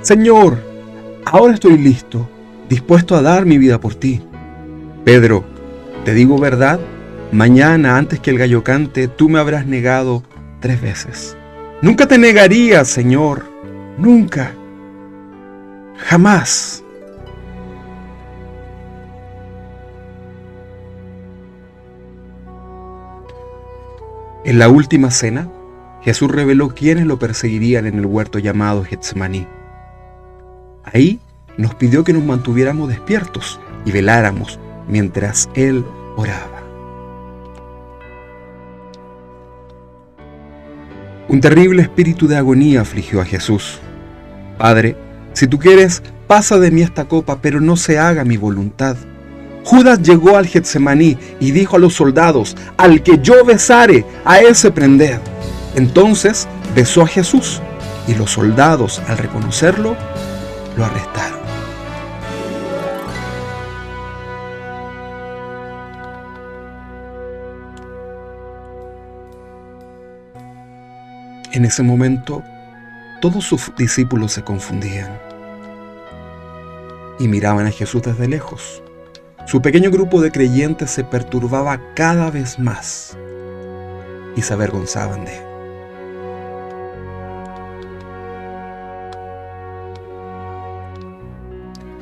Señor, ahora estoy listo, dispuesto a dar mi vida por ti. Pedro, te digo verdad, mañana antes que el gallo cante, tú me habrás negado 3 veces. Nunca te negaría, Señor, nunca, jamás. En la última cena, Jesús reveló quiénes lo perseguirían en el huerto llamado Getsemaní. Ahí nos pidió que nos mantuviéramos despiertos y veláramos mientras Él oraba. Un terrible espíritu de agonía afligió a Jesús. Padre, si tú quieres, pasa de mí esta copa, pero no se haga mi voluntad. Judas llegó al Getsemaní y dijo a los soldados: al que yo besare, a ese prended. Entonces besó a Jesús, y los soldados, al reconocerlo, lo arrestaron. En ese momento, todos sus discípulos se confundían y miraban a Jesús desde lejos. Su pequeño grupo de creyentes se perturbaba cada vez más y se avergonzaban de él.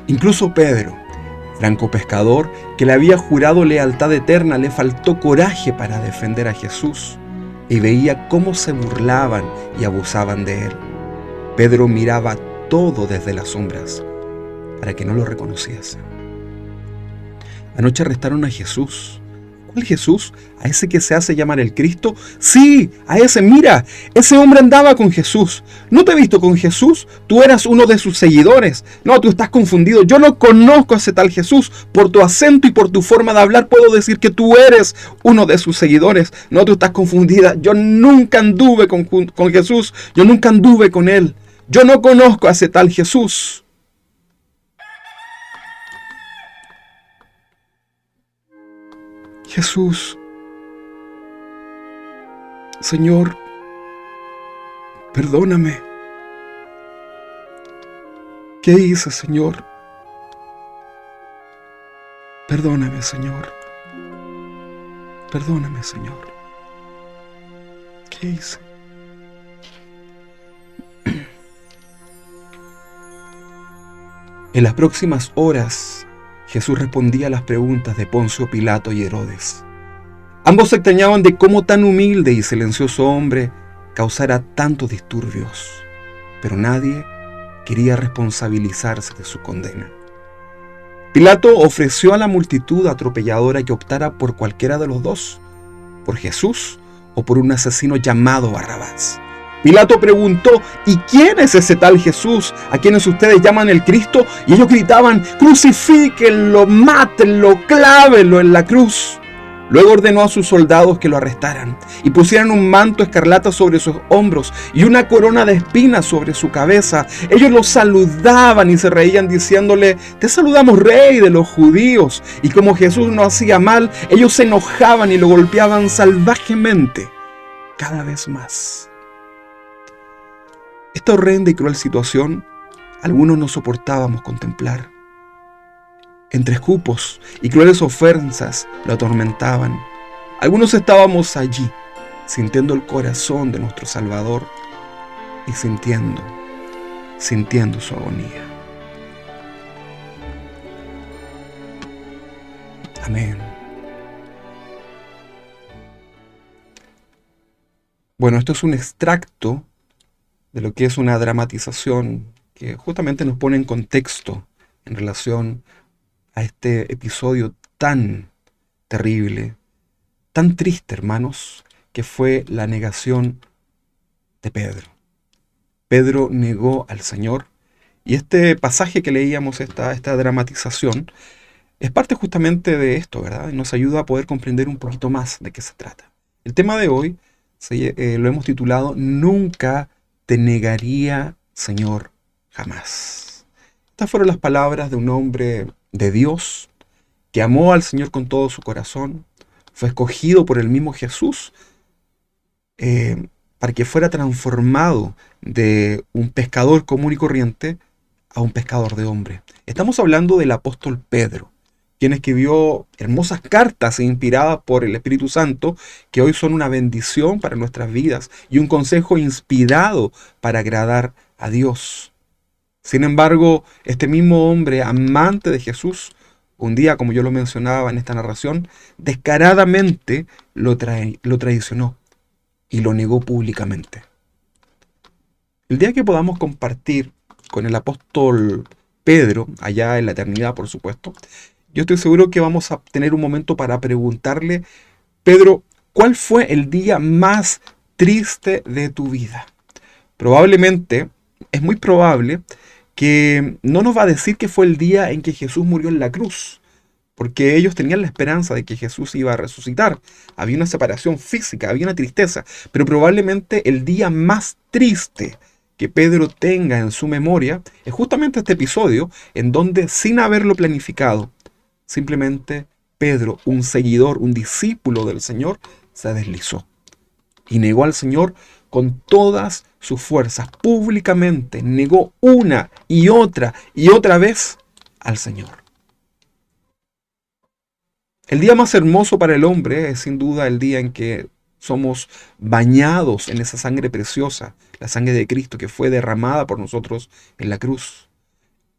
Incluso Pedro, franco pescador que le había jurado lealtad eterna, le faltó coraje para defender a Jesús y veía cómo se burlaban y abusaban de él. Pedro miraba todo desde las sombras para que no lo reconociesen. Anoche arrestaron a Jesús. ¿Cuál Jesús? ¿A ese que se hace llamar el Cristo? Sí, a ese. Mira, ese hombre andaba con Jesús. ¿No te he visto con Jesús? Tú eras uno de sus seguidores. No, tú estás confundido. Yo no conozco a ese tal Jesús. Por tu acento y por tu forma de hablar puedo decir que tú eres uno de sus seguidores. No, tú estás confundida. Yo nunca anduve con Jesús. Yo nunca anduve con él. Yo no conozco a ese tal Jesús. Jesús, Señor, perdóname. ¿Qué hice, Señor? Perdóname, Señor. Perdóname, Señor. ¿Qué hice? En las próximas horas, Jesús respondía a las preguntas de Poncio Pilato y Herodes. Ambos se extrañaban de cómo tan humilde y silencioso hombre causara tantos disturbios, pero nadie quería responsabilizarse de su condena. Pilato ofreció a la multitud atropelladora que optara por cualquiera de los dos, por Jesús o por un asesino llamado Barrabás. Pilato preguntó: ¿y quién es ese tal Jesús a quienes ustedes llaman el Cristo? Y ellos gritaban: crucifíquenlo, mátenlo, clávenlo en la cruz. Luego ordenó a sus soldados que lo arrestaran y pusieran un manto escarlata sobre sus hombros y una corona de espinas sobre su cabeza. Ellos lo saludaban y se reían diciéndole: te saludamos, rey de los judíos. Y como Jesús no hacía mal, ellos se enojaban y lo golpeaban salvajemente cada vez más. Esta horrenda y cruel situación, algunos no soportábamos contemplar. Entre escupos y crueles ofensas lo atormentaban. Algunos estábamos allí, sintiendo el corazón de nuestro Salvador y sintiendo su agonía. Amén. Bueno, esto es un extracto de lo que es una dramatización que justamente nos pone en contexto en relación a este episodio tan terrible, tan triste, hermanos, que fue la negación de Pedro. Pedro negó al Señor, y este pasaje que leíamos, esta dramatización, es parte justamente de esto, ¿verdad? Y nos ayuda a poder comprender un poquito más de qué se trata. El tema de hoy lo hemos titulado Nunca te negaría, Señor, jamás. Estas fueron las palabras de un hombre de Dios que amó al Señor con todo su corazón, fue escogido por el mismo Jesús para que fuera transformado de un pescador común y corriente a un pescador de hombres. Estamos hablando del apóstol Pedro, quien escribió hermosas cartas inspiradas por el Espíritu Santo, que hoy son una bendición para nuestras vidas y un consejo inspirado para agradar a Dios. Sin embargo, este mismo hombre, amante de Jesús, un día, como yo lo mencionaba en esta narración, descaradamente lo traicionó y lo negó públicamente. El día que podamos compartir con el apóstol Pedro, allá en la eternidad, por supuesto, yo estoy seguro que vamos a tener un momento para preguntarle: Pedro, ¿cuál fue el día más triste de tu vida? Probablemente, es muy probable que no nos va a decir que fue el día en que Jesús murió en la cruz, porque ellos tenían la esperanza de que Jesús iba a resucitar. Había una separación física, había una tristeza, pero probablemente el día más triste que Pedro tenga en su memoria es justamente este episodio en donde, sin haberlo planificado, simplemente Pedro, un seguidor, un discípulo del Señor, se deslizó y negó al Señor con todas sus fuerzas. Públicamente negó una y otra vez al Señor. El día más hermoso para el hombre es sin duda el día en que somos bañados en esa sangre preciosa, la sangre de Cristo que fue derramada por nosotros en la cruz.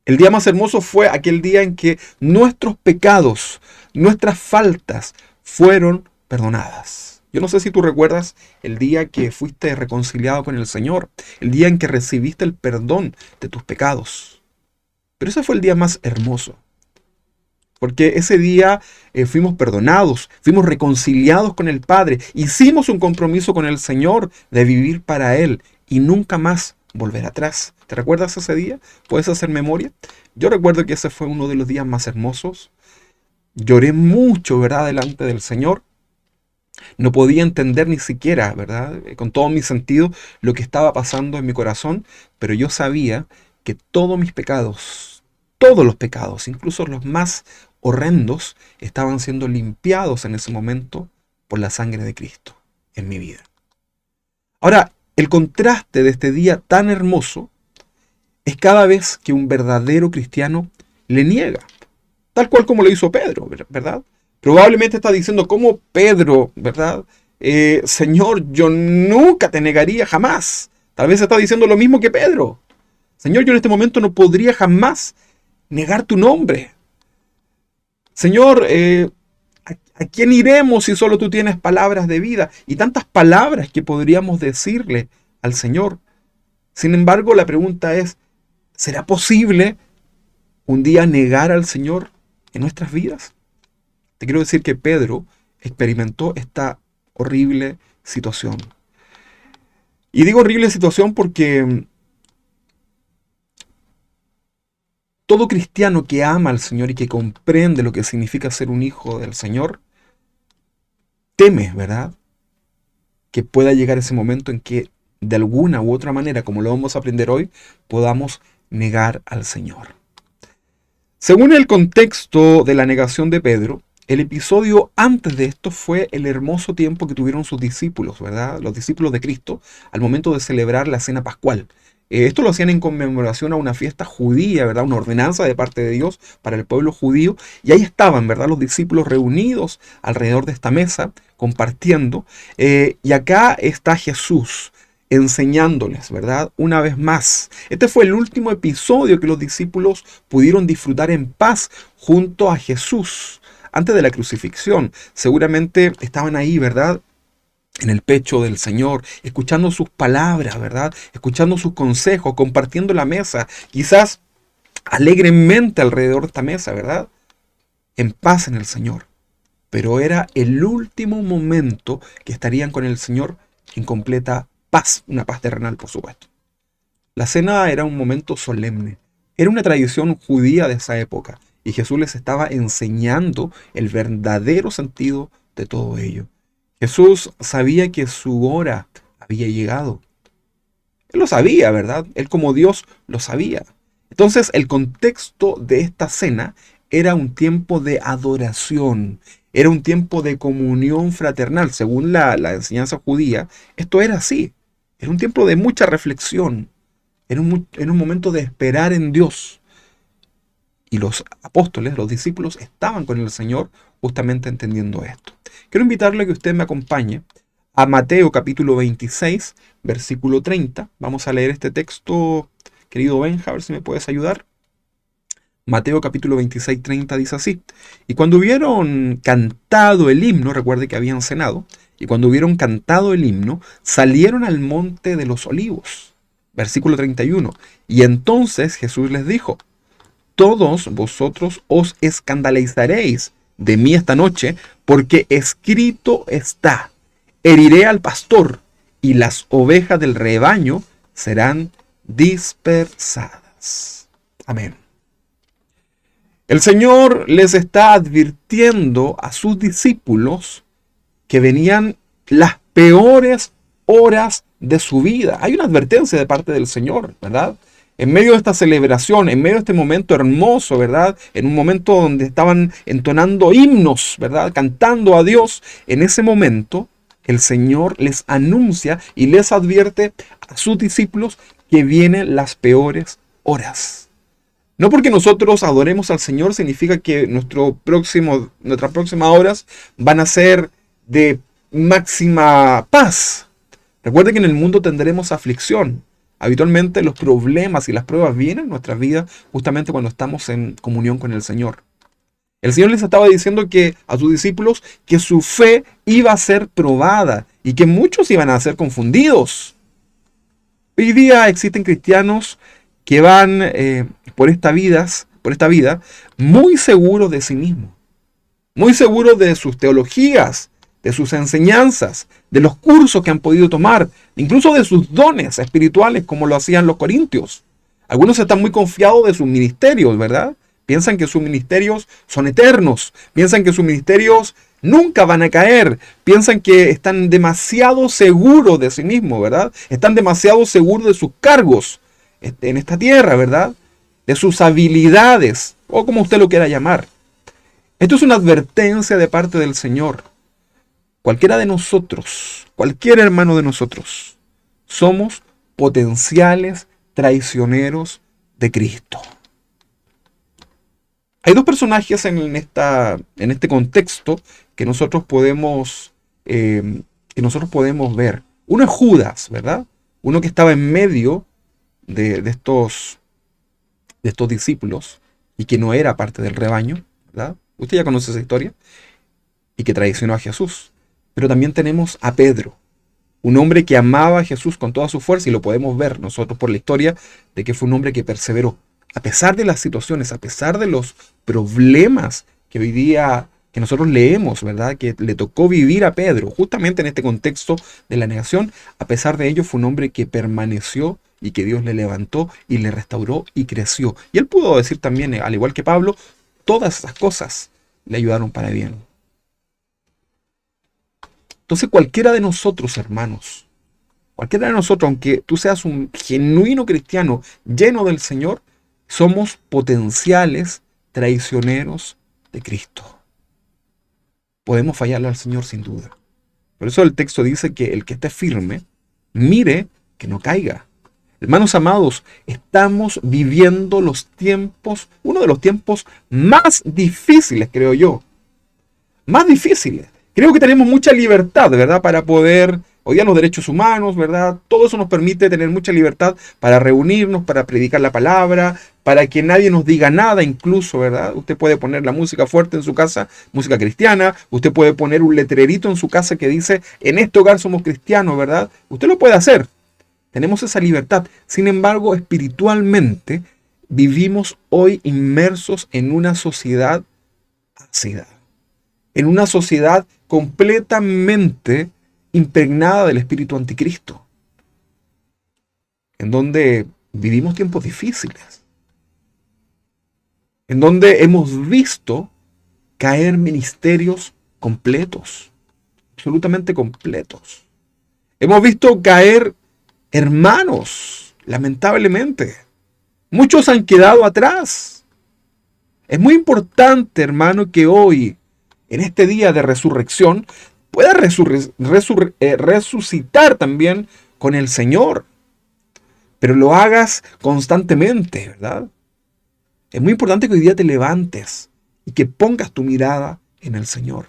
El día más hermoso fue aquel día en que nuestros pecados, nuestras faltas fueron perdonadas. Yo no sé si tú recuerdas el día que fuiste reconciliado con el Señor, el día en que recibiste el perdón de tus pecados. Pero ese fue el día más hermoso. Porque ese día fuimos perdonados, fuimos reconciliados con el Padre, hicimos un compromiso con el Señor de vivir para Él y nunca más volver atrás. ¿Te recuerdas ese día? ¿Puedes hacer memoria? Yo recuerdo que ese fue uno de los días más hermosos. Lloré mucho, ¿verdad?, delante del Señor. No podía entender ni siquiera, ¿verdad?, con todo mi sentido, lo que estaba pasando en mi corazón, pero yo sabía que todos mis pecados, todos los pecados, incluso los más horrendos, estaban siendo limpiados en ese momento por la sangre de Cristo en mi vida. Ahora, el contraste de este día tan hermoso es cada vez que un verdadero cristiano le niega, tal cual como lo hizo Pedro, ¿verdad? Probablemente está diciendo, como Pedro, ¿verdad? Señor, yo nunca te negaría jamás. Tal vez está diciendo lo mismo que Pedro. Señor, yo en este momento no podría jamás negar tu nombre. Señor, ¿a quién iremos si solo tú tienes palabras de vida? Y tantas palabras que podríamos decirle al Señor. Sin embargo, la pregunta es, ¿será posible un día negar al Señor en nuestras vidas? Te quiero decir que Pedro experimentó esta horrible situación. Y digo horrible situación porque todo cristiano que ama al Señor y que comprende lo que significa ser un hijo del Señor, teme, ¿verdad?, que pueda llegar ese momento en que de alguna u otra manera, como lo vamos a aprender hoy, podamos negar al Señor. Según el contexto de la negación de Pedro, el episodio antes de esto fue el hermoso tiempo que tuvieron sus discípulos, ¿verdad?, los discípulos de Cristo, al momento de celebrar la cena pascual. Esto lo hacían en conmemoración a una fiesta judía, ¿verdad?, una ordenanza de parte de Dios para el pueblo judío. Y ahí estaban, ¿verdad?, los discípulos reunidos alrededor de esta mesa, compartiendo. Y acá está Jesús enseñándoles, ¿verdad?, una vez más. Este fue el último episodio que los discípulos pudieron disfrutar en paz junto a Jesús. Antes de la crucifixión, seguramente estaban ahí, ¿verdad?, en el pecho del Señor, escuchando sus palabras, ¿verdad?, escuchando sus consejos, compartiendo la mesa, quizás alegremente alrededor de esta mesa, ¿verdad?, en paz en el Señor. Pero era el último momento que estarían con el Señor en completa paz, una paz terrenal, por supuesto. La cena era un momento solemne, era una tradición judía de esa época, y Jesús les estaba enseñando el verdadero sentido de todo ello. Jesús sabía que su hora había llegado. Él lo sabía, ¿verdad? Él como Dios lo sabía. Entonces el contexto de esta cena era un tiempo de adoración, era un tiempo de comunión fraternal. Según la enseñanza judía, esto era así. Era un tiempo de mucha reflexión. en un momento de esperar en Dios. Y los apóstoles, los discípulos, estaban con el Señor justamente entendiendo esto. Quiero invitarle a que usted me acompañe a Mateo capítulo 26, versículo 30. Vamos a leer este texto, querido Benja, a ver si me puedes ayudar. Mateo capítulo 26, 30 dice así: y cuando hubieron cantado el himno, recuerde que habían cenado, y cuando hubieron cantado el himno, salieron al monte de los olivos. Versículo 31. Y entonces Jesús les dijo: todos vosotros os escandalizaréis de mí esta noche, porque escrito está: heriré al pastor, y las ovejas del rebaño serán dispersadas. Amén. El Señor les está advirtiendo a sus discípulos que venían las peores horas de su vida. Hay una advertencia de parte del Señor, ¿verdad? En medio de esta celebración, en medio de este momento hermoso, ¿verdad? En un momento donde estaban entonando himnos, ¿verdad? Cantando a Dios, en ese momento el Señor les anuncia y les advierte a sus discípulos que vienen las peores horas. No porque nosotros adoremos al Señor significa que nuestras próximas horas van a ser de máxima paz. Recuerde que en el mundo tendremos aflicción. Habitualmente los problemas y las pruebas vienen en nuestras vidas justamente cuando estamos en comunión con el Señor. El Señor les estaba diciendo a sus discípulos que su fe iba a ser probada y que muchos iban a ser confundidos. Hoy día existen cristianos que van por esta vida muy seguros de sí mismos, muy seguros de sus teologías, de sus enseñanzas, de los cursos que han podido tomar, incluso de sus dones espirituales como lo hacían los corintios. Algunos están muy confiados de sus ministerios, ¿verdad? Piensan que sus ministerios son eternos, piensan que sus ministerios nunca van a caer, piensan que están demasiado seguros de sí mismos, ¿verdad? Están demasiado seguros de sus cargos en esta tierra, ¿verdad? De sus habilidades, o como usted lo quiera llamar. Esto es una advertencia de parte del Señor. Cualquiera de nosotros, cualquier hermano de nosotros, somos potenciales traicioneros de Cristo. Hay dos personajes en este contexto que nosotros podemos ver. Uno es Judas, ¿verdad? Uno que estaba en medio de estos discípulos y que no era parte del rebaño, ¿verdad? Usted ya conoce esa historia, y que traicionó a Jesús. Pero también tenemos a Pedro, un hombre que amaba a Jesús con toda su fuerza, y lo podemos ver nosotros por la historia de que fue un hombre que perseveró. A pesar de las situaciones, a pesar de los problemas que hoy día que nosotros leemos, ¿verdad? Que le tocó vivir a Pedro, justamente en este contexto de la negación, a pesar de ello fue un hombre que permaneció y que Dios le levantó y le restauró y creció. Y él pudo decir también, al igual que Pablo, todas esas cosas le ayudaron para bien. Entonces cualquiera de nosotros, hermanos, cualquiera de nosotros, aunque tú seas un genuino cristiano lleno del Señor, somos potenciales traicioneros de Cristo. Podemos fallarle al Señor sin duda. Por eso el texto dice que el que esté firme, mire que no caiga. Hermanos amados, estamos viviendo uno de los tiempos más difíciles, creo yo. Más difíciles. Creo que tenemos mucha libertad, ¿verdad? Para poder, hoy día los derechos humanos, ¿verdad? Todo eso nos permite tener mucha libertad para reunirnos, para predicar la palabra, para que nadie nos diga nada incluso, ¿verdad? Usted puede poner la música fuerte en su casa, música cristiana. Usted puede poner un letrerito en su casa que dice, en este hogar somos cristianos, ¿verdad? Usted lo puede hacer. Tenemos esa libertad. Sin embargo, espiritualmente vivimos hoy inmersos en una sociedad ácida, en una sociedad completamente impregnada del espíritu anticristo, en donde vivimos tiempos difíciles, en donde hemos visto caer ministerios completos, absolutamente completos. Hemos visto caer hermanos, lamentablemente. Muchos han quedado atrás. Es muy importante, hermano, que hoy, en este día de resurrección, pueda resucitar también con el Señor. pero lo hagas constantemente, ¿verdad? Es muy importante que hoy día te levantes y que pongas tu mirada en el Señor.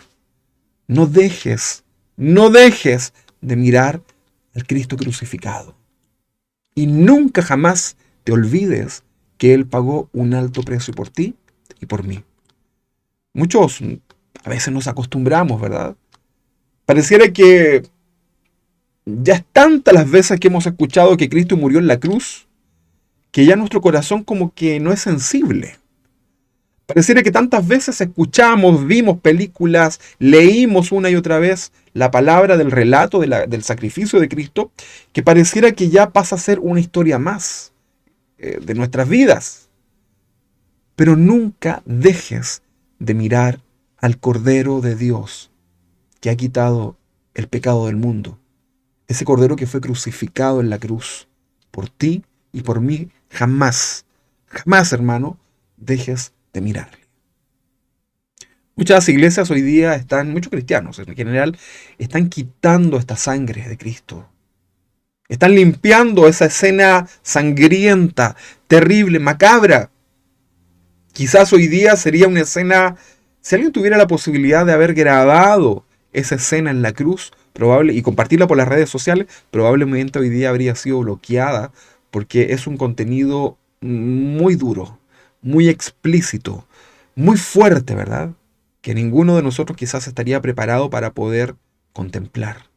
No dejes de mirar al Cristo crucificado. Y nunca jamás te olvides que Él pagó un alto precio por ti y por mí. Muchos a veces nos acostumbramos, ¿verdad? Pareciera que ya es tantas las veces que hemos escuchado que Cristo murió en la cruz, que ya nuestro corazón como que no es sensible. Pareciera que tantas veces escuchamos, vimos películas, leímos una y otra vez la palabra del relato del sacrificio de Cristo, que pareciera que ya pasa a ser una historia más de nuestras vidas. Pero nunca dejes de mirar al Cordero de Dios que ha quitado el pecado del mundo. Ese Cordero que fue crucificado en la cruz por ti y por mí. Jamás, jamás, hermano, dejes de mirarle. Muchas iglesias hoy día muchos cristianos en general, están quitando esta sangre de Cristo. Están limpiando esa escena sangrienta, terrible, macabra. Quizás hoy día sería una escena, si alguien tuviera la posibilidad de haber grabado esa escena en la cruz y compartirla por las redes sociales, probablemente hoy día habría sido bloqueada porque es un contenido muy duro, muy explícito, muy fuerte, ¿verdad? Que ninguno de nosotros quizás estaría preparado para poder contemplar.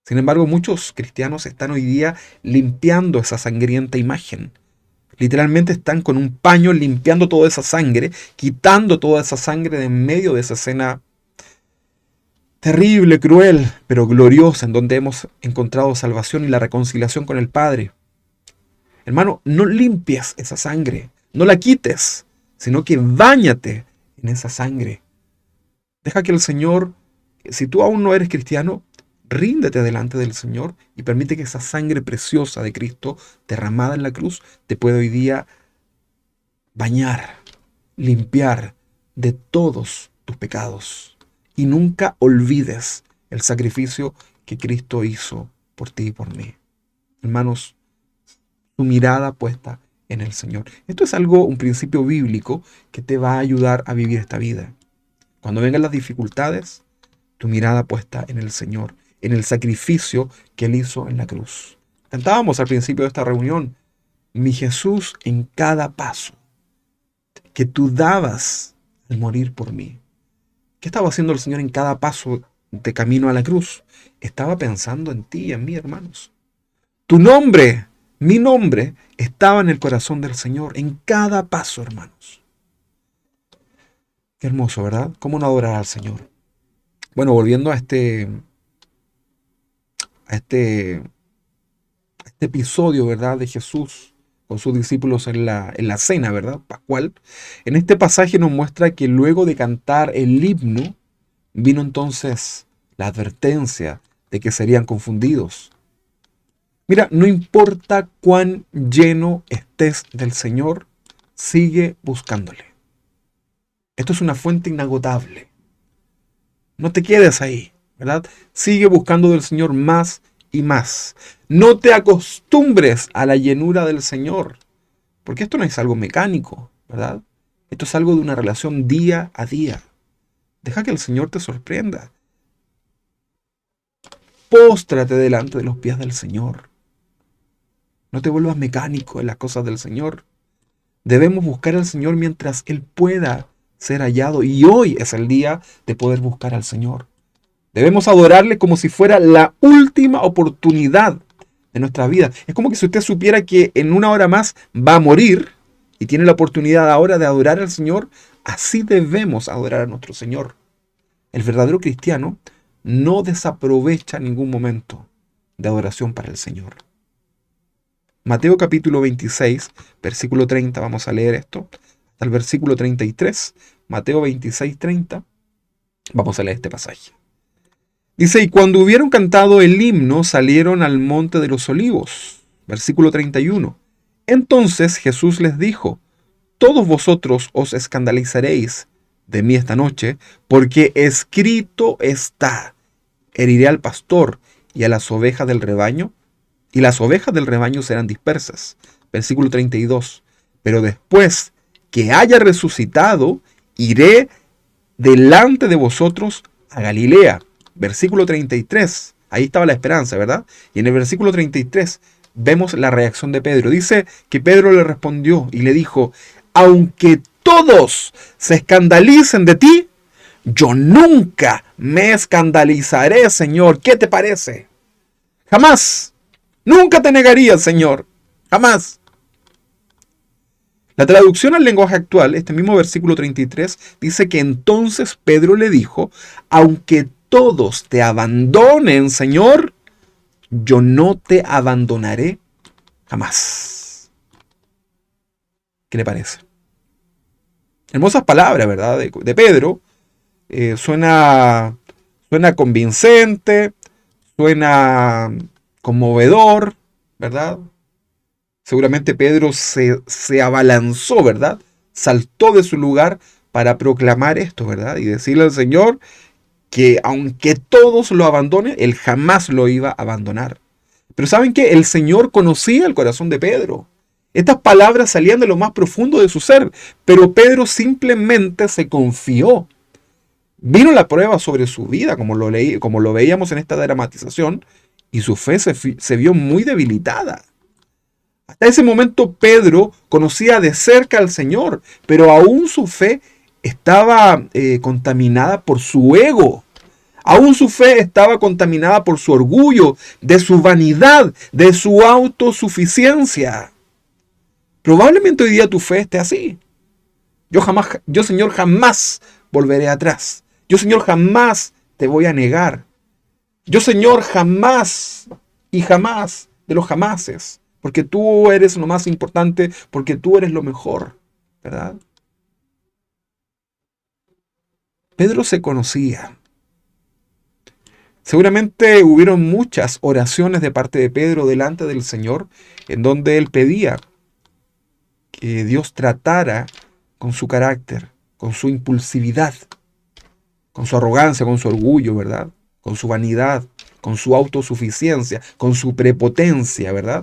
Sin embargo, muchos cristianos están hoy día limpiando esa sangrienta imagen. Literalmente están con un paño limpiando toda esa sangre, quitando toda esa sangre de en medio de esa escena terrible, cruel, pero gloriosa, en donde hemos encontrado salvación y la reconciliación con el Padre. Hermano, no limpies esa sangre, no la quites, sino que báñate en esa sangre. Deja que el Señor, si tú aún no eres cristiano, ríndete delante del Señor y permite que esa sangre preciosa de Cristo derramada en la cruz te pueda hoy día bañar, limpiar de todos tus pecados. Y nunca olvides el sacrificio que Cristo hizo por ti y por mí. Hermanos, tu mirada puesta en el Señor. Esto es un principio bíblico que te va a ayudar a vivir esta vida. Cuando vengan las dificultades, tu mirada puesta en el Señor, en el sacrificio que Él hizo en la cruz. Cantábamos al principio de esta reunión, mi Jesús en cada paso que tú dabas al morir por mí. ¿Qué estaba haciendo el Señor en cada paso de camino a la cruz? Estaba pensando en ti y en mí, hermanos. Tu nombre, mi nombre, estaba en el corazón del Señor en cada paso, hermanos. Qué hermoso, ¿verdad? ¿Cómo no adorar al Señor? Bueno, volviendo a este episodio, ¿verdad? De Jesús con sus discípulos en la cena, ¿verdad? Pascual. En este pasaje nos muestra que luego de cantar el himno, vino entonces la advertencia de que serían confundidos. Mira, no importa cuán lleno estés del Señor, sigue buscándole. Esto es una fuente inagotable. No te quedes ahí, ¿verdad? Sigue buscando del Señor más y más. No te acostumbres a la llenura del Señor, porque esto no es algo mecánico, ¿verdad? Esto es algo de una relación día a día. Deja que el Señor te sorprenda. Póstrate delante de los pies del Señor. No te vuelvas mecánico en las cosas del Señor. Debemos buscar al Señor mientras Él pueda ser hallado. Y hoy es el día de poder buscar al Señor. Debemos adorarle como si fuera la última oportunidad de nuestra vida. Es como que si usted supiera que en una hora más va a morir y tiene la oportunidad ahora de adorar al Señor, así debemos adorar a nuestro Señor. El verdadero cristiano no desaprovecha ningún momento de adoración para el Señor. Mateo capítulo 26, versículo 30, vamos a leer esto, hasta el versículo 33, Mateo 26, 30, vamos a leer este pasaje. Dice, y cuando hubieron cantado el himno, salieron al monte de los olivos. Versículo 31. Entonces Jesús les dijo, todos vosotros os escandalizaréis de mí esta noche, porque escrito está, heriré al pastor y a las ovejas del rebaño y las ovejas del rebaño serán dispersas. Versículo 32. Pero después que haya resucitado, iré delante de vosotros a Galilea. Versículo 33. Ahí estaba la esperanza, ¿verdad? Y en el versículo 33 vemos la reacción de Pedro. Dice que Pedro le respondió y le dijo: aunque todos se escandalicen de ti, yo nunca me escandalizaré, Señor. ¿Qué te parece? Jamás. Nunca te negaría, Señor. Jamás. La traducción al lenguaje actual, este mismo versículo 33, dice que entonces Pedro le dijo: aunque todos te abandonen, Señor, yo no te abandonaré jamás. ¿Qué le parece? Hermosas palabras, ¿verdad? De Pedro. Suena convincente, suena conmovedor, ¿verdad? Seguramente Pedro se abalanzó, ¿verdad? Saltó de su lugar para proclamar esto, ¿verdad? Y decirle al Señor que aunque todos lo abandonen, Él jamás lo iba a abandonar. Pero ¿saben qué? El Señor conocía el corazón de Pedro. Estas palabras salían de lo más profundo de su ser, pero Pedro simplemente se confió. Vino la prueba sobre su vida, como lo veíamos en esta dramatización, y su fe se vio muy debilitada. Hasta ese momento Pedro conocía de cerca al Señor, pero aún su fe estaba contaminada por su ego. Aún su fe estaba contaminada por su orgullo, de su vanidad, de su autosuficiencia. Probablemente hoy día tu fe esté así. Yo, Señor, jamás volveré atrás. Yo, Señor, jamás te voy a negar. Yo, Señor, jamás y jamás de los jamases. Porque tú eres lo más importante, porque tú eres lo mejor, ¿verdad? Pedro se conocía. Seguramente hubieron muchas oraciones de parte de Pedro delante del Señor, en donde él pedía que Dios tratara con su carácter, con su impulsividad, con su arrogancia, con su orgullo, ¿verdad? Con su vanidad, con su autosuficiencia, con su prepotencia, ¿verdad?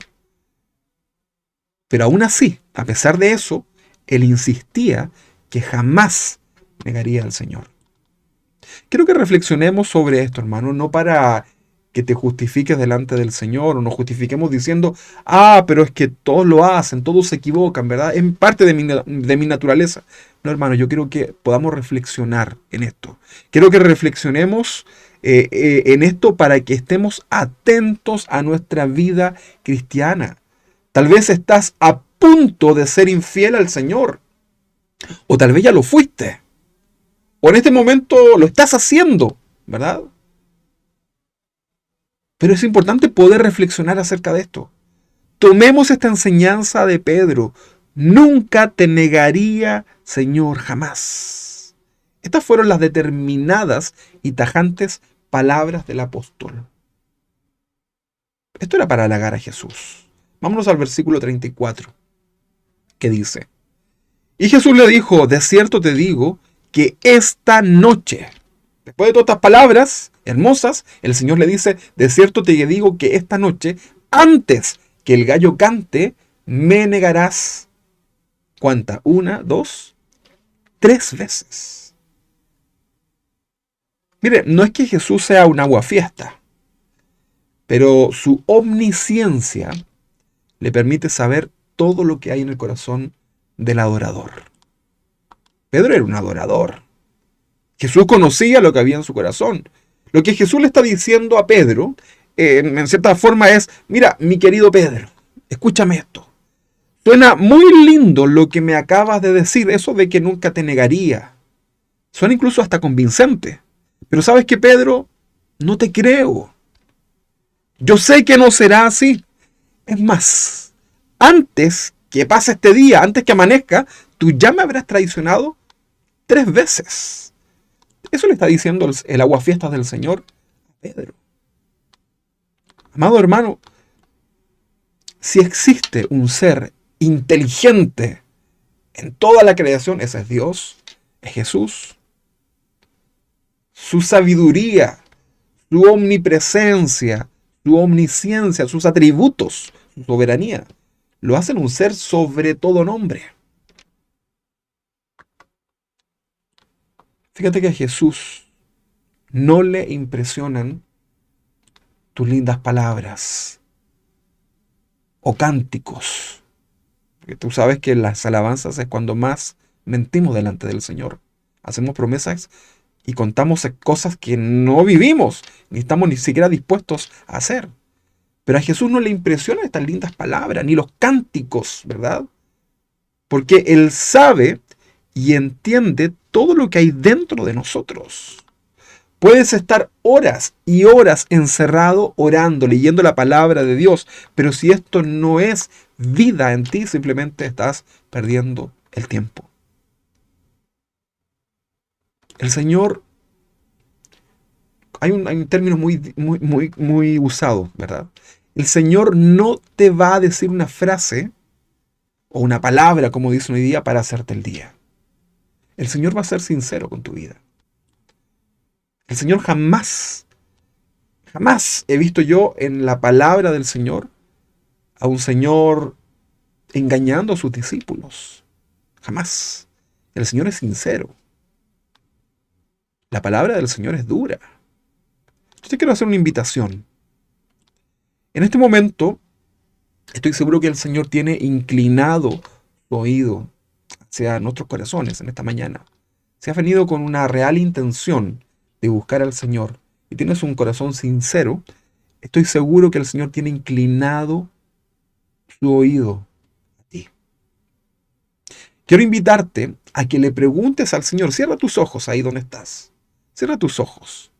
Pero aún así, a pesar de eso, él insistía que jamás negaría al Señor. Quiero que reflexionemos sobre esto, hermano, no para que te justifiques delante del Señor o nos justifiquemos diciendo: pero es que todos lo hacen, todos se equivocan, ¿verdad? Es parte de mi naturaleza. No, hermano, yo quiero que podamos reflexionar en esto. Quiero que reflexionemos en esto para que estemos atentos a nuestra vida cristiana. Tal vez estás a punto de ser infiel al Señor. O tal vez ya lo fuiste. O en este momento lo estás haciendo, ¿verdad? Pero es importante poder reflexionar acerca de esto. Tomemos esta enseñanza de Pedro. Nunca te negaría, Señor, jamás. Estas fueron las determinadas y tajantes palabras del apóstol. Esto era para halagar a Jesús. Vámonos al versículo 34, que dice: y Jesús le dijo: de cierto te digo que esta noche, después de todas estas palabras hermosas, el Señor le dice: de cierto te digo que esta noche, antes que el gallo cante, me negarás. ¿Cuánta? 1, 2, 3 veces. Mire, no es que Jesús sea un aguafiesta, pero su omnisciencia le permite saber todo lo que hay en el corazón del adorador. Pedro era un adorador. Jesús conocía lo que había en su corazón. Lo que Jesús le está diciendo a Pedro, en cierta forma es: mira, mi querido Pedro, escúchame esto. Suena muy lindo lo que me acabas de decir, eso de que nunca te negaría. Suena incluso hasta convincente. Pero ¿sabes qué, Pedro? No te creo. Yo sé que no será así. Es más, antes que pase este día, antes que amanezca, tú ya me habrás traicionado 3 veces. Eso le está diciendo el aguafiestas del Señor a Pedro. Amado hermano, si existe un ser inteligente en toda la creación, ese es Dios, es Jesús. Su sabiduría, su omnipresencia, su omnisciencia, sus atributos, su soberanía, lo hacen un ser sobre todo nombre. Fíjate que a Jesús no le impresionan tus lindas palabras o cánticos. Porque tú sabes que las alabanzas es cuando más mentimos delante del Señor. Hacemos promesas y contamos cosas que no vivimos, ni estamos ni siquiera dispuestos a hacer. Pero a Jesús no le impresionan estas lindas palabras, ni los cánticos, ¿verdad? Porque Él sabe y entiende todo lo que hay dentro de nosotros. Puedes estar horas y horas encerrado orando, leyendo la palabra de Dios, pero si esto no es vida en ti, simplemente estás perdiendo el tiempo. El Señor, hay un término muy usado, ¿verdad? El Señor no te va a decir una frase o una palabra, como dice hoy día, para hacerte el día. El Señor va a ser sincero con tu vida. El Señor jamás he visto yo en la palabra del Señor a un Señor engañando a sus discípulos. Jamás. El Señor es sincero. La palabra del Señor es dura. Yo te quiero hacer una invitación. En este momento, estoy seguro que el Señor tiene inclinado su oído hacia nuestros corazones en esta mañana. Si has venido con una real intención de buscar al Señor y tienes un corazón sincero, estoy seguro que el Señor tiene inclinado su oído a ti. Quiero invitarte a que le preguntes al Señor. Cierra tus ojos ahí donde estás. Cierra tus ojos.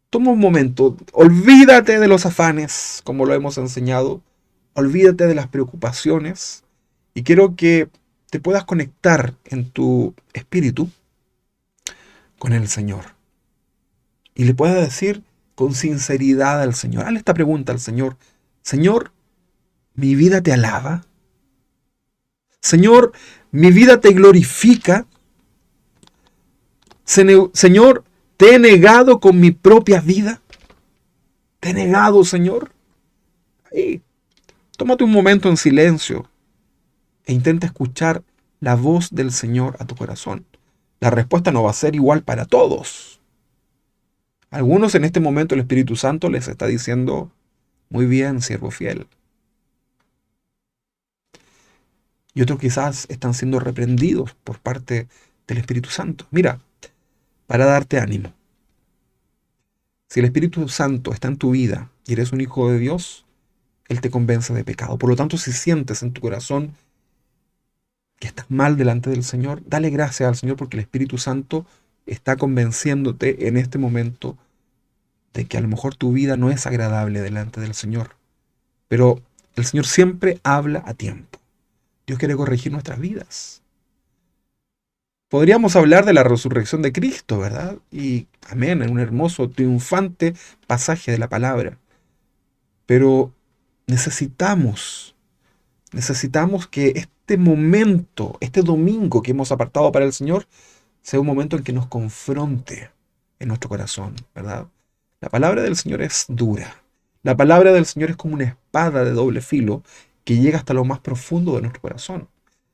Toma un momento. Olvídate de los afanes, como lo hemos enseñado. Olvídate de las preocupaciones. Y quiero que te puedas conectar en tu espíritu con el Señor. Y le puedas decir con sinceridad al Señor. Hazle esta pregunta al Señor. Señor, ¿mi vida te alaba? Señor, ¿mi vida te glorifica? Señor, ¿te he negado con mi propia vida? ¿Te he negado, Señor? Ahí, tómate un momento en silencio e intenta escuchar la voz del Señor a tu corazón. La respuesta no va a ser igual para todos. Algunos en este momento el Espíritu Santo les está diciendo, muy bien, siervo fiel. Y otros quizás están siendo reprendidos por parte del Espíritu Santo. Mira, para darte ánimo. Si el Espíritu Santo está en tu vida y eres un hijo de Dios, Él te convence de pecado. Por lo tanto, si sientes en tu corazón que estás mal delante del Señor, dale gracias al Señor porque el Espíritu Santo está convenciéndote en este momento de que a lo mejor tu vida no es agradable delante del Señor. Pero el Señor siempre habla a tiempo. Dios quiere corregir nuestras vidas. Podríamos hablar de la resurrección de Cristo, ¿verdad? Y amén, en un hermoso, triunfante pasaje de la palabra. Pero necesitamos que este momento, este domingo que hemos apartado para el Señor, sea un momento en que nos confronte en nuestro corazón, ¿verdad? La palabra del Señor es dura. La palabra del Señor es como una espada de doble filo que llega hasta lo más profundo de nuestro corazón.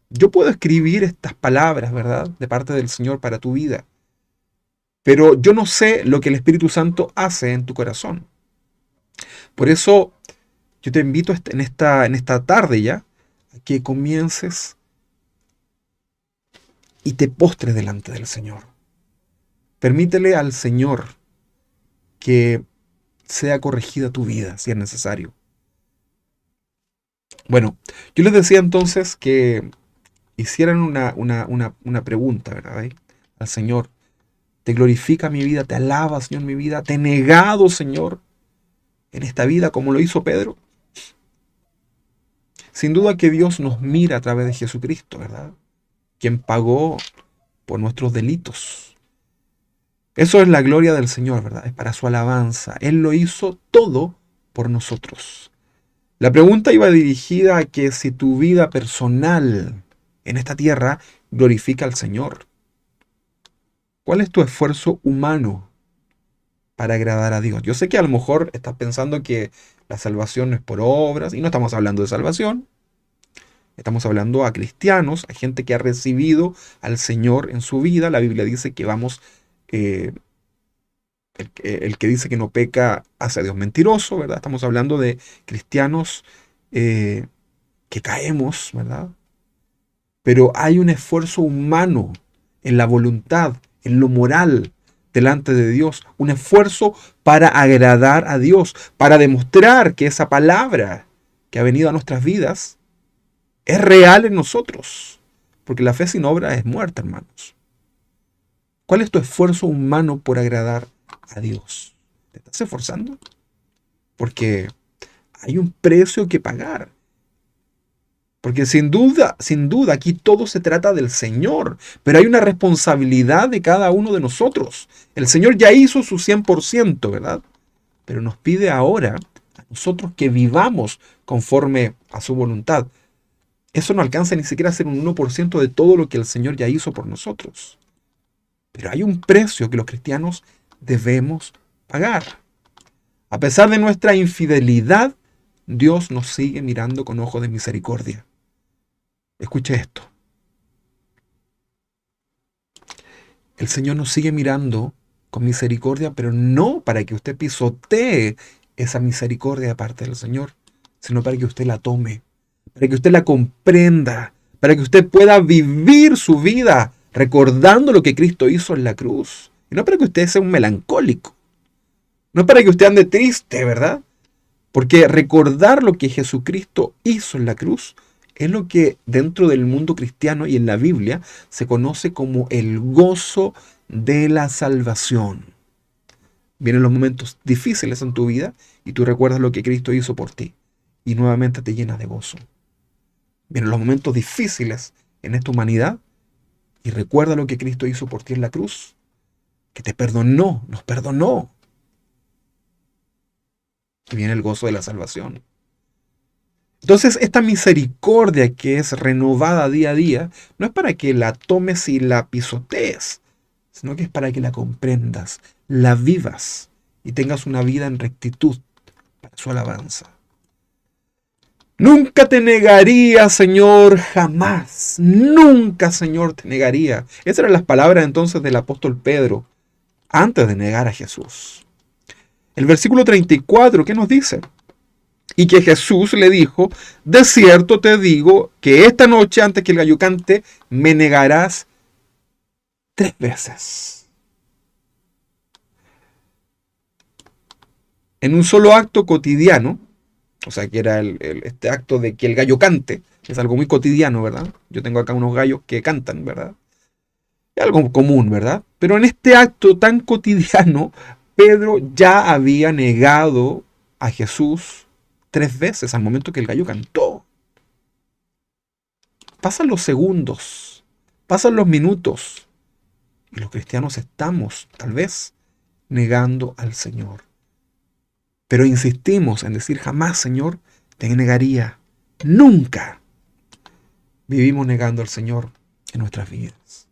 Yo puedo escribir estas palabras, ¿verdad?, de parte del Señor para tu vida, pero yo no sé lo que el Espíritu Santo hace en tu corazón. Por eso yo te invito en esta tarde ya a que comiences y te postres delante del Señor. Permítele al Señor que sea corregida tu vida si es necesario. Bueno, yo les decía entonces que hicieran una pregunta, ¿verdad? Al Señor. Te glorifica mi vida, te alaba, Señor, mi vida. Te he negado, Señor, en esta vida como lo hizo Pedro. Sin duda que Dios nos mira a través de Jesucristo, ¿verdad? Quien pagó por nuestros delitos. Eso es la gloria del Señor, ¿verdad? Es para su alabanza. Él lo hizo todo por nosotros. La pregunta iba dirigida a que si tu vida personal en esta tierra glorifica al Señor. ¿Cuál es tu esfuerzo humano para agradar a Dios. Yo sé que a lo mejor estás pensando que la salvación no es por obras, y no estamos hablando de salvación. Estamos hablando a cristianos, a gente que ha recibido al Señor en su vida. La Biblia dice que vamos, eh, el que dice que no peca hace a Dios mentiroso, ¿verdad? Estamos hablando de cristianos eh, que caemos, ¿verdad? Pero hay un esfuerzo humano en la voluntad, en lo moral, delante de Dios. Un esfuerzo para agradar a Dios, para demostrar que esa palabra que ha venido a nuestras vidas es real en nosotros. Porque la fe sin obra es muerta, hermanos. ¿Cuál es tu esfuerzo humano por agradar a Dios? ¿Te estás esforzando? Porque hay un precio que pagar. Porque sin duda, aquí todo se trata del Señor, pero hay una responsabilidad de cada uno de nosotros. El Señor ya hizo su 100%, ¿verdad? Pero nos pide ahora a nosotros que vivamos conforme a su voluntad. Eso no alcanza ni siquiera a ser un 1% de todo lo que el Señor ya hizo por nosotros. Pero hay un precio que los cristianos debemos pagar. A pesar de nuestra infidelidad, Dios nos sigue mirando con ojos de misericordia. Escuche esto. El Señor nos sigue mirando con misericordia, pero no para que usted pisotee esa misericordia de parte del Señor, sino para que usted la tome, para que usted la comprenda, para que usted pueda vivir su vida recordando lo que Cristo hizo en la cruz. Y no para que usted sea un melancólico, no para que usted ande triste, ¿verdad? Porque recordar lo que Jesucristo hizo en la cruz es lo que dentro del mundo cristiano y en la Biblia se conoce como el gozo de la salvación. Vienen los momentos difíciles en tu vida y tú recuerdas lo que Cristo hizo por ti y nuevamente te llenas de gozo. Vienen los momentos difíciles en esta humanidad y recuerda lo que Cristo hizo por ti en la cruz, que te perdonó, nos perdonó. Y viene el gozo de la salvación. Entonces, esta misericordia que es renovada día a día, no es para que la tomes y la pisotees, sino que es para que la comprendas, la vivas y tengas una vida en rectitud para su alabanza. Nunca te negaría, Señor, jamás. Nunca, Señor, te negaría. Esas eran las palabras entonces del apóstol Pedro antes de negar a Jesús. El versículo 34, ¿qué nos dice? Y que Jesús le dijo, de cierto te digo que esta noche antes que el gallo cante, me negarás 3 veces. En un solo acto cotidiano, o sea que era este acto de que el gallo cante, es algo muy cotidiano, ¿verdad? Yo tengo acá unos gallos que cantan, ¿verdad? Es algo común, ¿verdad? Pero en este acto tan cotidiano, Pedro ya había negado a Jesús 3 veces al momento que el gallo cantó. Pasan los segundos, pasan los minutos, y los cristianos estamos, tal vez, negando al Señor. Pero insistimos en decir jamás, Señor, te negaría. Nunca vivimos negando al Señor en nuestras vidas.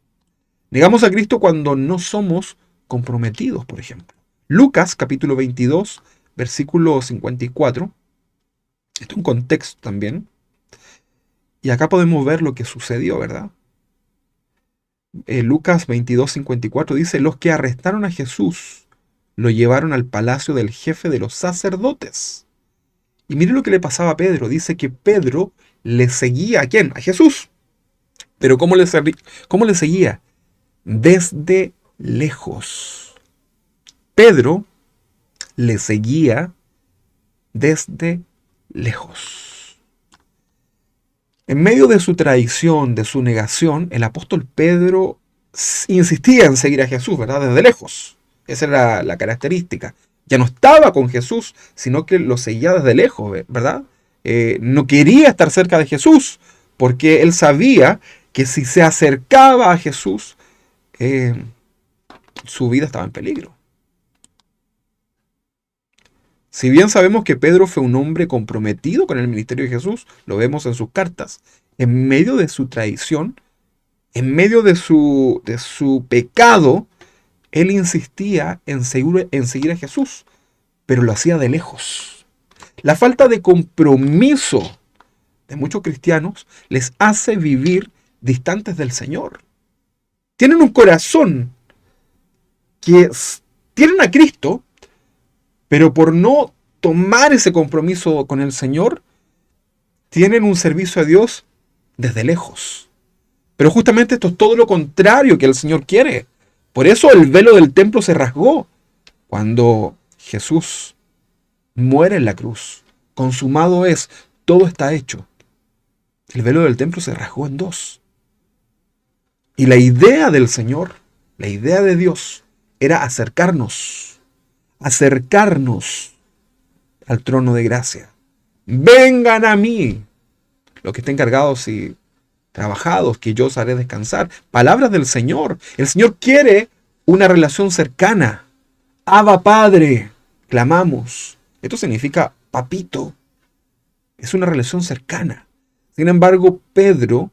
Negamos a Cristo cuando no somos comprometidos, por ejemplo. Lucas capítulo 22, versículo 54. Esto es un contexto también. Y acá podemos ver lo que sucedió, ¿verdad? Lucas 22, 54 dice, los que arrestaron a Jesús lo llevaron al palacio del jefe de los sacerdotes. Y mire lo que le pasaba a Pedro. Dice que Pedro le seguía, ¿a quién? A Jesús. Pero ¿cómo le seguía? Desde lejos. Pedro le seguía desde lejos. En medio de su traición, de su negación, el apóstol Pedro insistía en seguir a Jesús, ¿verdad? Desde lejos. Esa era la característica. Ya no estaba con Jesús, sino que lo seguía desde lejos, ¿verdad? No quería estar cerca de Jesús, porque él sabía que si se acercaba a Jesús, su vida estaba en peligro. Si bien sabemos que Pedro fue un hombre comprometido con el ministerio de Jesús, lo vemos en sus cartas, en medio de su traición, en medio de su pecado, Él insistía en seguir a Jesús, pero lo hacía de lejos. La falta de compromiso de muchos cristianos les hace vivir distantes del Señor. Tienen un corazón tienen a Cristo, pero por no tomar ese compromiso con el Señor, tienen un servicio a Dios desde lejos. Pero justamente esto es todo lo contrario que el Señor quiere. Por eso el velo del templo se rasgó cuando Jesús muere en la cruz. Consumado es, todo está hecho. El velo del templo se rasgó en dos. Y la idea del Señor, la idea de Dios, era acercarnos al trono de gracia. Vengan a mí, los que estén cargados y trabajados, que yo os haré descansar. Palabras del Señor. El Señor quiere una relación cercana. Abba Padre, clamamos. Esto significa papito. Es una relación cercana. Sin embargo, Pedro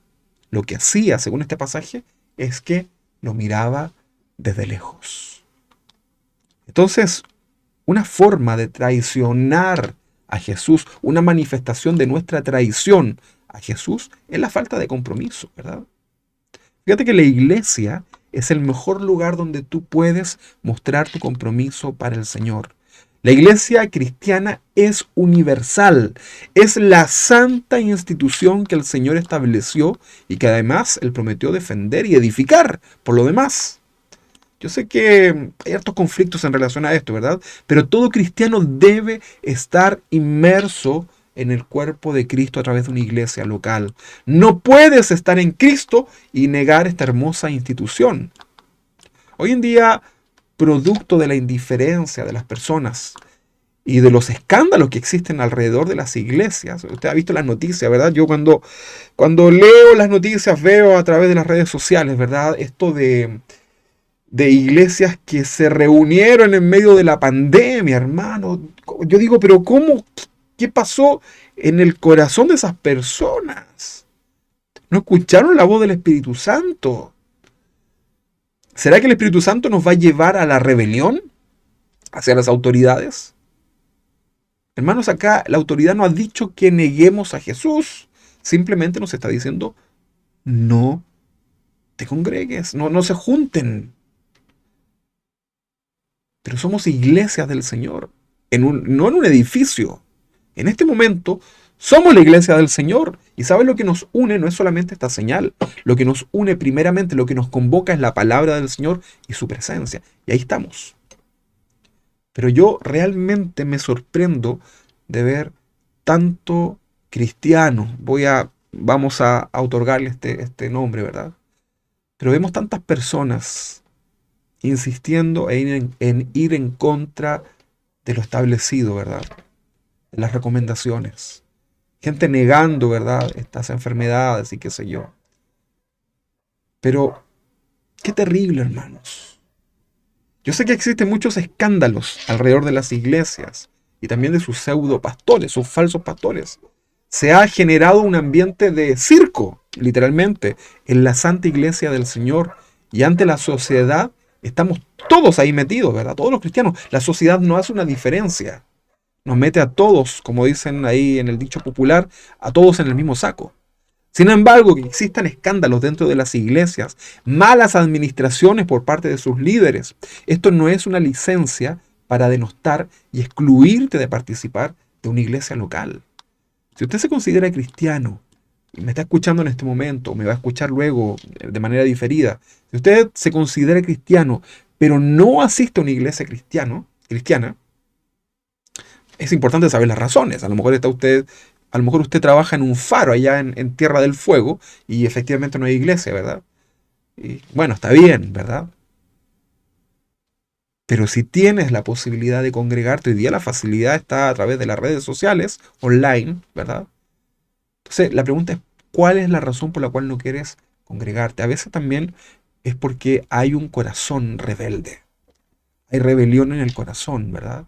lo que hacía, según este pasaje, es que lo miraba desde lejos. Entonces, una forma de traicionar a Jesús, una manifestación de nuestra traición a Jesús, es la falta de compromiso, ¿verdad? Fíjate que la iglesia es el mejor lugar donde tú puedes mostrar tu compromiso para el Señor. La iglesia cristiana es universal, es la santa institución que el Señor estableció y que además Él prometió defender y edificar por lo demás. Yo sé que hay hartos conflictos en relación a esto, ¿verdad? Pero todo cristiano debe estar inmerso en el cuerpo de Cristo a través de una iglesia local. No puedes estar en Cristo y negar esta hermosa institución. Hoy en día, producto de la indiferencia de las personas y de los escándalos que existen alrededor de las iglesias, usted ha visto las noticias, ¿verdad? Yo cuando leo las noticias veo a través de las redes sociales, ¿verdad? Esto de iglesias que se reunieron en medio de la pandemia, hermano. Yo digo, pero ¿cómo? ¿Qué pasó en el corazón de esas personas? ¿No escucharon la voz del Espíritu Santo? ¿Será que el Espíritu Santo nos va a llevar a la rebelión hacia las autoridades? Hermanos, acá la autoridad no ha dicho que neguemos a Jesús. Simplemente nos está diciendo, no te congregues, no se junten. Pero somos iglesias del Señor, no en un edificio. En este momento somos la iglesia del Señor. Y ¿sabes lo que nos une? No es solamente esta señal. Lo que nos une primeramente, lo que nos convoca es la palabra del Señor y su presencia. Y ahí estamos. Pero yo realmente me sorprendo de ver tanto cristiano. Vamos a otorgarle este nombre, ¿verdad? Pero vemos tantas personas insistiendo en ir en contra de lo establecido, ¿verdad? De las recomendaciones. Gente negando, ¿verdad? Estas enfermedades y qué sé yo. Pero, qué terrible, hermanos. Yo sé que existen muchos escándalos alrededor de las iglesias y también de sus pseudo pastores, sus falsos pastores. Se ha generado un ambiente de circo, literalmente, en la santa iglesia del Señor. Y ante la sociedad estamos todos ahí metidos, ¿verdad? Todos los cristianos. La sociedad no hace una diferencia. Nos mete a todos, como dicen ahí en el dicho popular, a todos en el mismo saco. Sin embargo, que existan escándalos dentro de las iglesias, malas administraciones por parte de sus líderes, esto no es una licencia para denostar y excluirte de participar de una iglesia local. Si usted se considera cristiano y me está escuchando en este momento, me va a escuchar luego de manera diferida, si usted se considera cristiano, pero no asiste a una iglesia cristiana, es importante saber las razones. A lo mejor usted trabaja en un faro allá en Tierra del Fuego y efectivamente no hay iglesia, ¿verdad? Y bueno, está bien, ¿verdad? Pero si tienes la posibilidad de congregarte, hoy día la facilidad está a través de las redes sociales, online, ¿verdad? Entonces, la pregunta es, ¿cuál es la razón por la cual no quieres congregarte? A veces también es porque hay un corazón rebelde. Hay rebelión en el corazón, ¿verdad?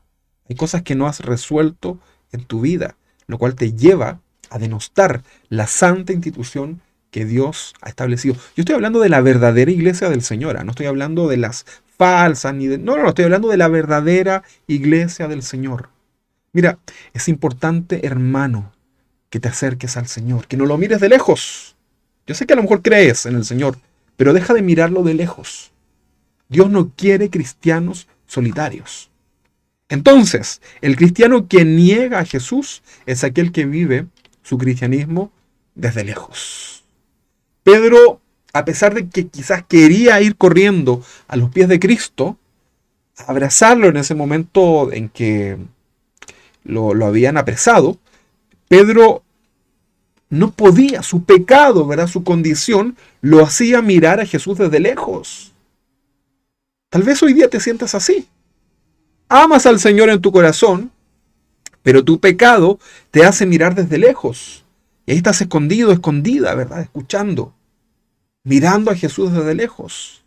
Hay cosas que no has resuelto en tu vida, lo cual te lleva a denostar la santa institución que Dios ha establecido. Yo estoy hablando de la verdadera iglesia del Señor, no estoy hablando de las falsas, ni de... No, estoy hablando de la verdadera iglesia del Señor. Mira, es importante, hermano, que te acerques al Señor, que no lo mires de lejos. Yo sé que a lo mejor crees en el Señor, pero deja de mirarlo de lejos. Dios no quiere cristianos solitarios. Entonces, el cristiano que niega a Jesús es aquel que vive su cristianismo desde lejos. Pedro, a pesar de que quizás quería ir corriendo a los pies de Cristo, abrazarlo en ese momento en que lo habían apresado, Pedro no podía, su pecado, ¿verdad? Su condición lo hacía mirar a Jesús desde lejos. Tal vez hoy día te sientas así. Amas al Señor en tu corazón, pero tu pecado te hace mirar desde lejos. Y ahí estás escondido, escondida, ¿verdad? Escuchando, mirando a Jesús desde lejos.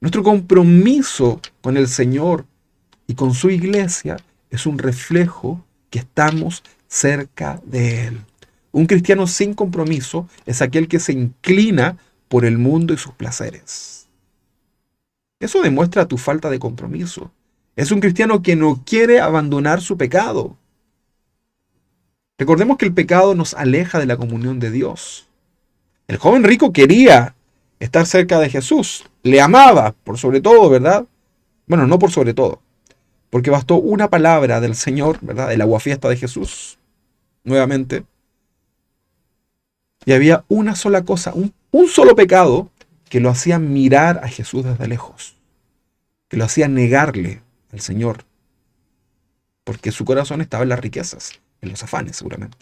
Nuestro compromiso con el Señor y con su iglesia es un reflejo que estamos cerca de Él. Un cristiano sin compromiso es aquel que se inclina por el mundo y sus placeres. Eso demuestra tu falta de compromiso. Es un cristiano que no quiere abandonar su pecado. Recordemos que el pecado nos aleja de la comunión de Dios. El joven rico quería estar cerca de Jesús. Le amaba, por sobre todo, ¿verdad? Bueno, no por sobre todo. Porque bastó una palabra del Señor, ¿verdad? El aguafiesta de Jesús, nuevamente. Y había una sola cosa, un solo pecado que lo hacía mirar a Jesús desde lejos. Que lo hacía negarle al Señor. Porque su corazón estaba en las riquezas, en los afanes seguramente.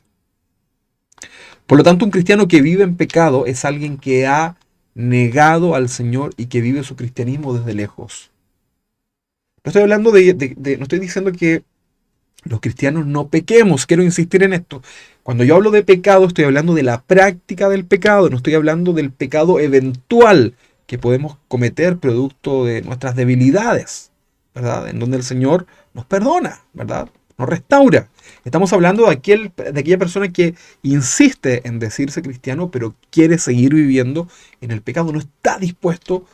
Por lo tanto, un cristiano que vive en pecado es alguien que ha negado al Señor y que vive su cristianismo desde lejos. No estoy hablando no estoy diciendo que los cristianos no pequemos, quiero insistir en esto. Cuando yo hablo de pecado, estoy hablando de la práctica del pecado, no estoy hablando del pecado eventual que podemos cometer producto de nuestras debilidades, ¿verdad? En donde el Señor nos perdona, ¿verdad? Nos restaura. Estamos hablando de aquella persona que insiste en decirse cristiano, pero quiere seguir viviendo en el pecado, no está dispuesto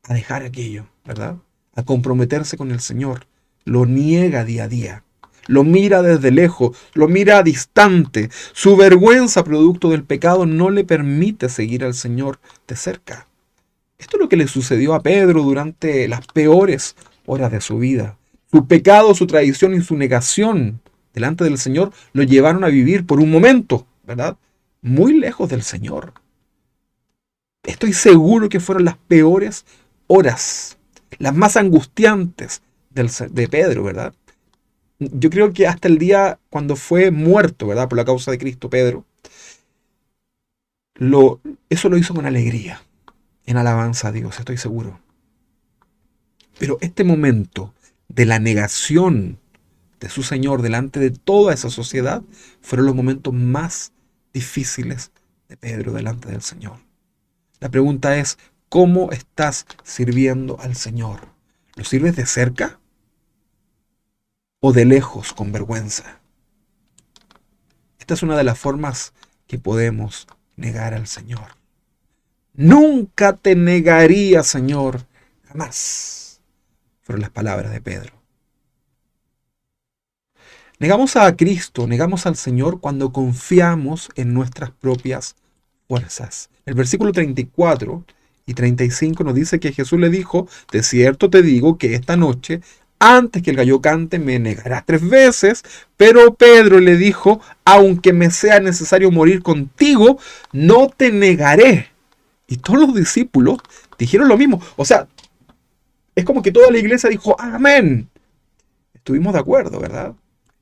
a dejar aquello, ¿verdad? A comprometerse con el Señor. Lo niega día a día. Lo mira desde lejos, lo mira distante. Su vergüenza producto del pecado no le permite seguir al Señor de cerca. Esto es lo que le sucedió a Pedro durante las peores horas de su vida. Su pecado, su traición y su negación delante del Señor lo llevaron a vivir por un momento, ¿verdad? Muy lejos del Señor. Estoy seguro que fueron las peores horas, las más angustiantes de Pedro, ¿verdad? Yo creo que hasta el día cuando fue muerto, ¿verdad? Por la causa de Cristo, Pedro, eso lo hizo con alegría, en alabanza a Dios, estoy seguro. Pero este momento de la negación de su Señor delante de toda esa sociedad fueron los momentos más difíciles de Pedro delante del Señor. La pregunta es, ¿cómo estás sirviendo al Señor? ¿Lo sirves de cerca o de lejos con vergüenza? Esta es una de las formas que podemos negar al Señor. Nunca te negaría, Señor, jamás. Fueron las palabras de Pedro. Negamos a Cristo, negamos al Señor cuando confiamos en nuestras propias fuerzas. El versículo 34 y 35 nos dice que Jesús le dijo, de cierto te digo que esta noche, antes que el gallo cante, me negarás 3 veces. Pero Pedro le dijo, aunque me sea necesario morir contigo, no te negaré. Y todos los discípulos dijeron lo mismo. O sea, es como que toda la iglesia dijo, amén. Estuvimos de acuerdo, ¿verdad?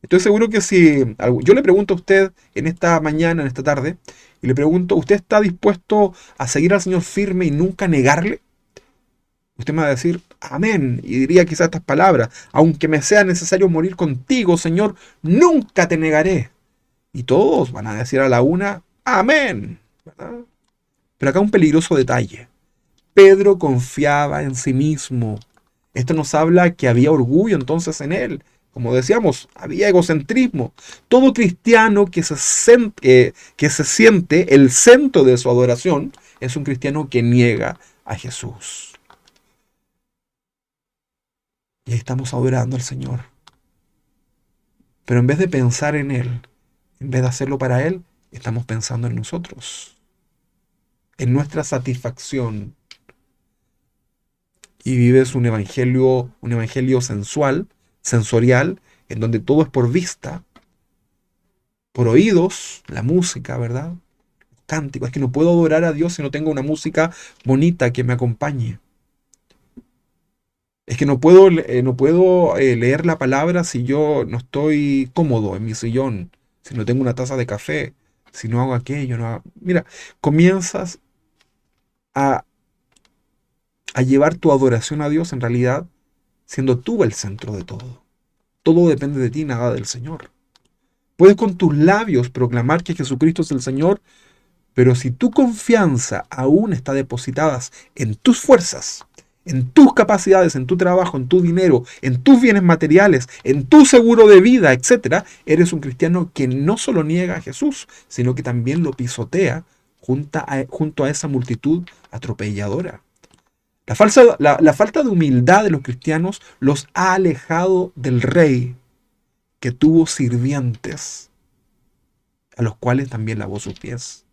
Estoy seguro que si yo le pregunto a usted en esta mañana, en esta tarde, y le pregunto, ¿usted está dispuesto a seguir al Señor firme y nunca negarle? Usted me va a decir, amén, y diría quizás estas palabras, aunque me sea necesario morir contigo, Señor, nunca te negaré. Y todos van a decir a la una, amén, ¿verdad? Pero acá un peligroso detalle. Pedro confiaba en sí mismo. Esto nos habla que había orgullo entonces en él. Como decíamos, había egocentrismo. Todo cristiano que se siente el centro de su adoración es un cristiano que niega a Jesús. Y ahí estamos adorando al Señor. Pero en vez de pensar en Él, en vez de hacerlo para Él, estamos pensando en nosotros, en nuestra satisfacción. Y vives un evangelio sensual, sensorial, en donde todo es por vista, por oídos, la música, ¿verdad? Cántico. Es que no puedo adorar a Dios si no tengo una música bonita que me acompañe. Es que no puedo leer la palabra si yo no estoy cómodo en mi sillón, si no tengo una taza de café, si no hago aquello, no hago... Mira, comienzas a, a llevar tu adoración a Dios en realidad siendo tú el centro de todo. Todo depende de ti, nada del Señor. Puedes con tus labios proclamar que Jesucristo es el Señor, pero si tu confianza aún está depositada en tus fuerzas, en tus capacidades, en tu trabajo, en tu dinero, en tus bienes materiales, en tu seguro de vida, etc., eres un cristiano que no solo niega a Jesús, sino que también lo pisotea junto a esa multitud atropelladora. La falta de humildad de los cristianos los ha alejado del Rey, que tuvo sirvientes, a los cuales también lavó sus pies.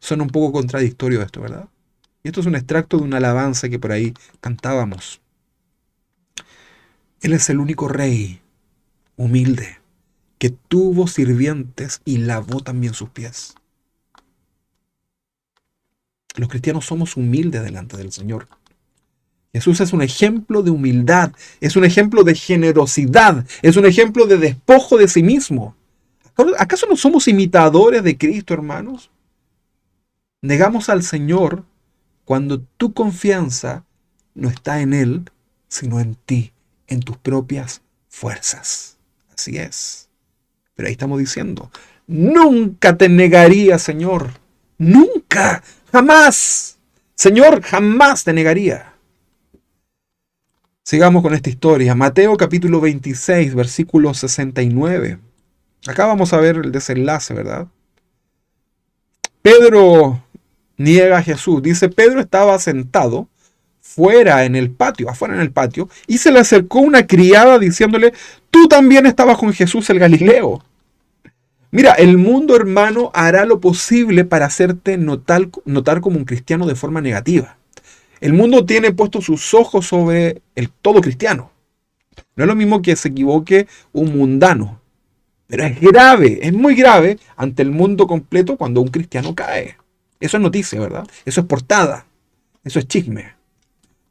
Suena un poco contradictorio esto, ¿verdad? Y esto es un extracto de una alabanza que por ahí cantábamos. Él es el único Rey humilde que tuvo sirvientes y lavó también sus pies. Los cristianos somos humildes delante del Señor. Jesús es un ejemplo de humildad, es un ejemplo de generosidad, es un ejemplo de despojo de sí mismo. ¿Acaso no somos imitadores de Cristo, hermanos? Negamos al Señor cuando tu confianza no está en Él, sino en ti, en tus propias fuerzas. Así es. Pero ahí estamos diciendo, nunca te negaría, Señor. Nunca, jamás. Señor, jamás te negaría. Sigamos con esta historia. Mateo capítulo 26, versículo 69. Acá vamos a ver el desenlace, ¿verdad? Pedro niega a Jesús. Dice, Pedro estaba sentado afuera en el patio, y se le acercó una criada diciéndole, tú también estabas con Jesús el Galileo. Mira, el mundo, hermano, hará lo posible para hacerte notar como un cristiano de forma negativa. El mundo tiene puestos sus ojos sobre el todo cristiano. No es lo mismo que se equivoque un mundano. Pero es grave, es muy grave ante el mundo completo cuando un cristiano cae. Eso es noticia, ¿verdad? Eso es portada. Eso es chisme.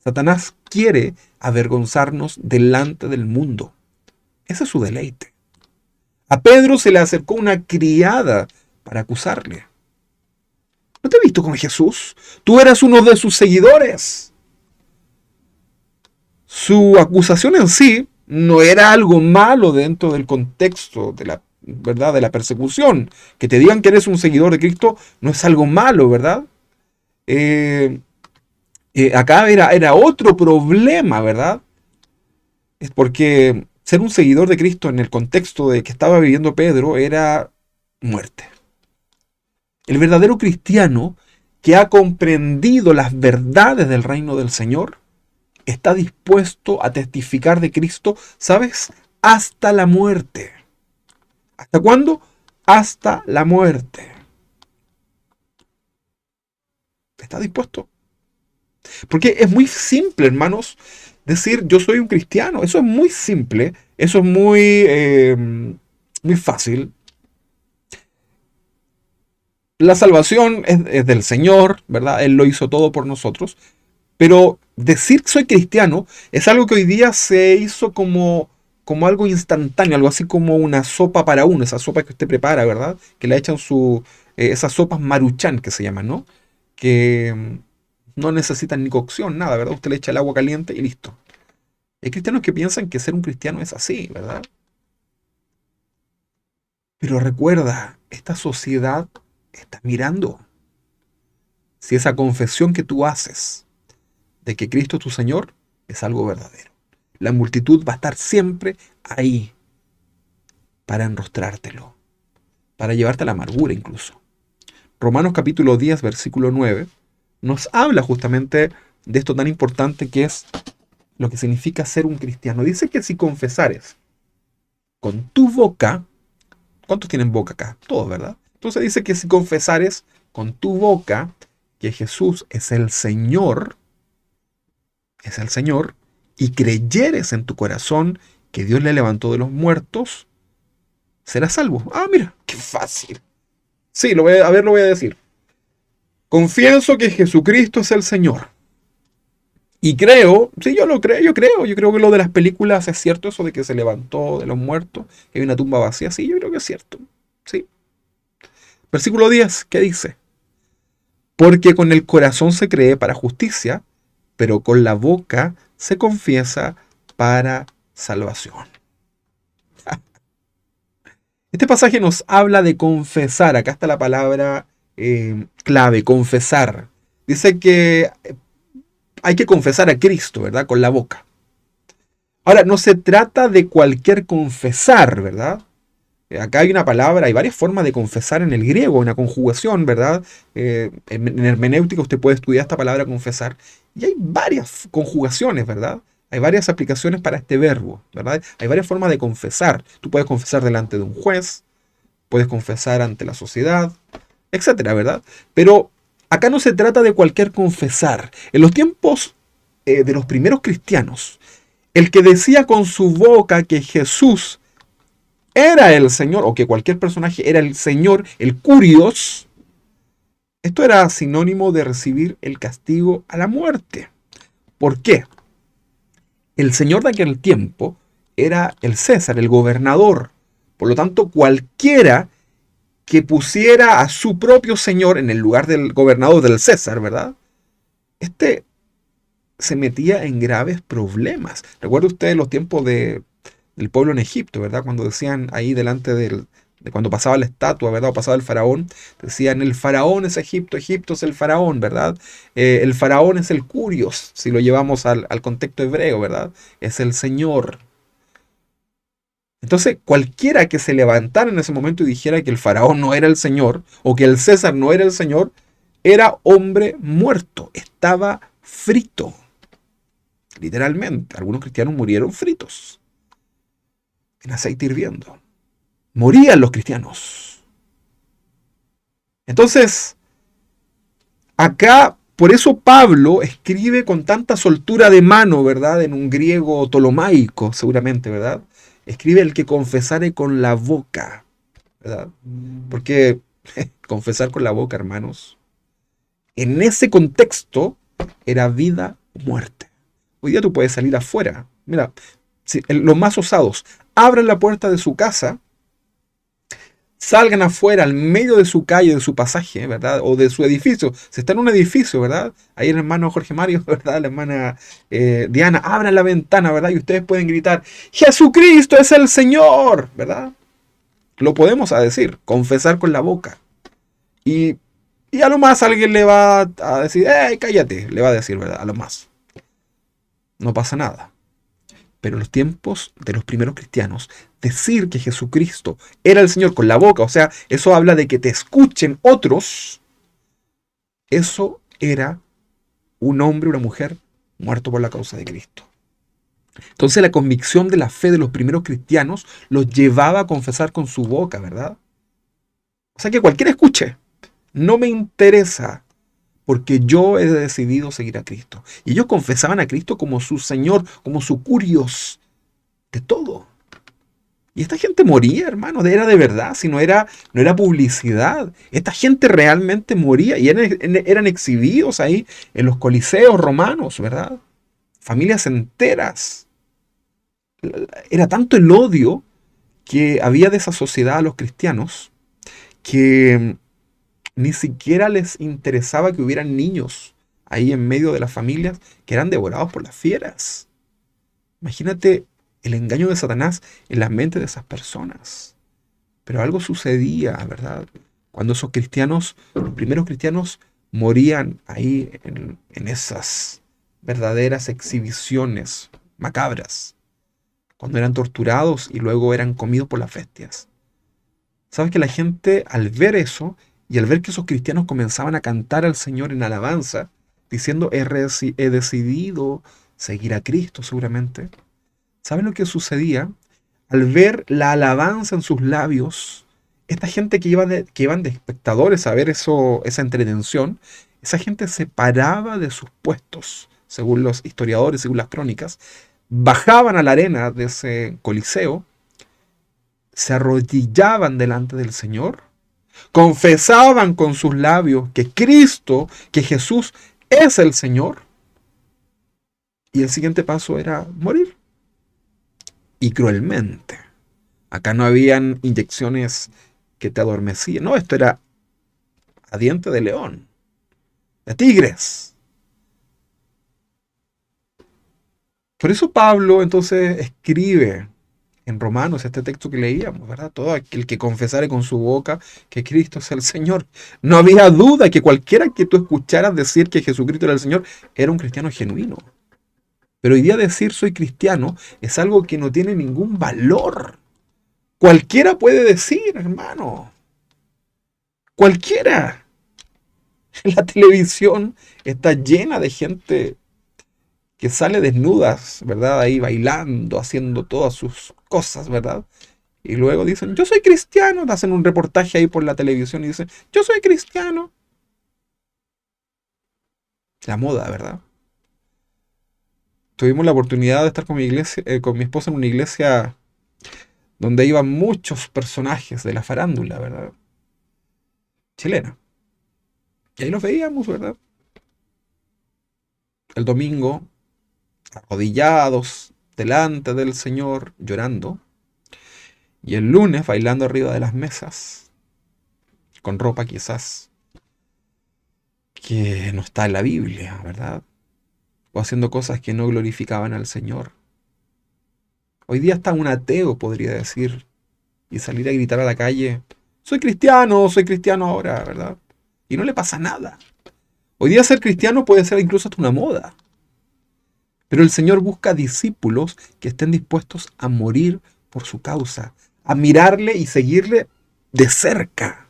Satanás quiere avergonzarnos delante del mundo. Ese es su deleite. A Pedro se le acercó una criada para acusarle. ¿No te he visto con Jesús? Tú eras uno de sus seguidores. Su acusación en sí no era algo malo dentro del contexto de la, ¿verdad?, de la persecución. Que te digan que eres un seguidor de Cristo no es algo malo, ¿verdad? Acá era otro problema, ¿verdad? Es porque ser un seguidor de Cristo en el contexto de que estaba viviendo Pedro era muerte. El verdadero cristiano que ha comprendido las verdades del reino del Señor está dispuesto a testificar de Cristo, ¿sabes? Hasta la muerte. ¿Hasta cuándo? Hasta la muerte. ¿Está dispuesto? Porque es muy simple, hermanos, decir yo soy un cristiano. Eso es muy simple, eso es muy fácil. La salvación es del Señor, ¿verdad? Él lo hizo todo por nosotros. Pero decir que soy cristiano es algo que hoy día se hizo como algo instantáneo, algo así como una sopa para uno, esa sopa que usted prepara, ¿verdad? Que le echan esas sopas Maruchan que se llaman, ¿no? Que no necesitan ni cocción, nada, ¿verdad? Usted le echa el agua caliente y listo. Hay cristianos que piensan que ser un cristiano es así, ¿verdad? Pero recuerda, esta sociedad está mirando. Si esa confesión que tú haces de que Cristo es tu Señor es algo verdadero. La multitud va a estar siempre ahí para enrostrártelo, para llevarte a la amargura incluso. Romanos capítulo 10, versículo 9, nos habla justamente de esto tan importante que es lo que significa ser un cristiano. Dice que si confesares con tu boca, ¿cuántos tienen boca acá? Todos, ¿verdad? Entonces dice que si confesares con tu boca que Jesús es el Señor, y creyeres en tu corazón que Dios le levantó de los muertos, serás salvo. Ah, mira, qué fácil. Sí, lo voy a decir. Confieso que Jesucristo es el Señor. Y creo, sí, yo creo que lo de las películas es cierto, eso de que se levantó de los muertos, que hay una tumba vacía, sí, yo creo que es cierto. Sí. Versículo 10, ¿qué dice? Porque con el corazón se cree para justicia, pero con la boca se confiesa para salvación. Este pasaje nos habla de confesar. Acá está la palabra clave, confesar. Dice que hay que confesar a Cristo, ¿verdad? Con la boca. Ahora, no se trata de cualquier confesar, ¿verdad? Acá hay una palabra, hay varias formas de confesar en el griego, una conjugación, ¿verdad? En hermenéutica usted puede estudiar esta palabra confesar y hay varias conjugaciones, ¿verdad? Hay varias aplicaciones para este verbo, ¿verdad? Hay varias formas de confesar. Tú puedes confesar delante de un juez, puedes confesar ante la sociedad, etcétera, ¿verdad? Pero acá no se trata de cualquier confesar. En los tiempos de los primeros cristianos, el que decía con su boca que Jesús era el Señor, o que cualquier personaje era el Señor, el Curios, esto era sinónimo de recibir el castigo a la muerte. ¿Por qué? El Señor de aquel tiempo era el César, el gobernador. Por lo tanto, cualquiera que pusiera a su propio Señor en el lugar del gobernador del César, ¿verdad? Este se metía en graves problemas. Recuerda usted los tiempos del pueblo en Egipto, ¿verdad? Cuando decían ahí delante de cuando pasaba la estatua, ¿verdad? O pasaba el faraón, decían, el faraón es Egipto, Egipto es el faraón, ¿verdad? El faraón es el Curios, si lo llevamos al contexto hebreo, ¿verdad? Es el Señor. Entonces, cualquiera que se levantara en ese momento y dijera que el faraón no era el Señor, o que el César no era el Señor, era hombre muerto, estaba frito. Literalmente, algunos cristianos murieron fritos en aceite hirviendo. Morían los cristianos. Entonces, acá, por eso Pablo escribe con tanta soltura de mano, ¿verdad? En un griego tolomaico, seguramente, ¿verdad? Escribe el que confesare con la boca, ¿verdad? Porque confesar con la boca, hermanos, en ese contexto era vida o muerte. Hoy día tú puedes salir afuera. Mira, los más osados abran la puerta de su casa, salgan afuera, al medio de su calle, de su pasaje, ¿verdad? O de su edificio. Si está en un edificio, ¿verdad? Ahí el hermano Jorge Mario, ¿verdad? La hermana Diana, abran la ventana, ¿verdad? Y ustedes pueden gritar, ¡Jesucristo es el Señor! ¿Verdad? Lo podemos decir, confesar con la boca. Y a lo más alguien le va a decir, ¡eh, cállate! Le va a decir, ¿verdad? A lo más. No pasa nada. Pero en los tiempos de los primeros cristianos, decir que Jesucristo era el Señor con la boca, o sea, eso habla de que te escuchen otros, eso era un hombre, una mujer muerto por la causa de Cristo. Entonces la convicción de la fe de los primeros cristianos los llevaba a confesar con su boca, ¿verdad? O sea, que cualquiera escuche, no me interesa, porque yo he decidido seguir a Cristo. Y ellos confesaban a Cristo como su Señor, como su Curios de todo. Y esta gente moría, hermano, era de verdad, si no era publicidad. Esta gente realmente moría y eran exhibidos ahí en los coliseos romanos, ¿verdad? Familias enteras. Era tanto el odio que había de esa sociedad a los cristianos que ni siquiera les interesaba que hubieran niños ahí en medio de las familias que eran devorados por las fieras. Imagínate el engaño de Satanás en las mentes de esas personas. Pero algo sucedía, ¿verdad? Cuando esos cristianos, los primeros cristianos, morían ahí en esas verdaderas exhibiciones macabras. Cuando eran torturados y luego eran comidos por las bestias. ¿Sabes que la gente al ver eso y al ver que esos cristianos comenzaban a cantar al Señor en alabanza, diciendo, he decidido seguir a Cristo seguramente. ¿Saben lo que sucedía? Al ver la alabanza en sus labios, esta gente que iban de espectadores a ver esa entretención, esa gente se paraba de sus puestos, según los historiadores, según las crónicas, bajaban a la arena de ese coliseo, se arrodillaban delante del Señor, confesaban con sus labios que Cristo, que Jesús es el Señor, y el siguiente paso era morir. Y cruelmente. Acá no habían inyecciones que te adormecían. No, esto era a diente de león, de tigres. Por eso Pablo entonces escribe en Romanos este texto que leíamos, ¿verdad? Todo aquel que confesare con su boca que Cristo es el Señor. No había duda que cualquiera que tú escucharas decir que Jesucristo era el Señor era un cristiano genuino. Pero hoy día decir soy cristiano es algo que no tiene ningún valor. Cualquiera puede decir, hermano. Cualquiera. La televisión está llena de gente que sale desnudas, ¿verdad? Ahí bailando, haciendo todas sus cosas, ¿verdad? Y luego dicen, yo soy cristiano. Hacen un reportaje ahí por la televisión y dicen, yo soy cristiano. La moda, ¿verdad? Tuvimos la oportunidad de estar con con mi esposa en una iglesia donde iban muchos personajes de la farándula, ¿verdad? Chilena. Y ahí los veíamos, ¿verdad? El domingo, arrodillados delante del Señor, llorando. Y el lunes bailando arriba de las mesas, con ropa quizás que no está en la Biblia, ¿verdad? O haciendo cosas que no glorificaban al Señor. Hoy día está un ateo, podría decir, y salir a gritar a la calle, soy cristiano ahora, ¿verdad? Y no le pasa nada. Hoy día ser cristiano puede ser incluso hasta una moda. Pero el Señor busca discípulos que estén dispuestos a morir por su causa, a mirarle y seguirle de cerca.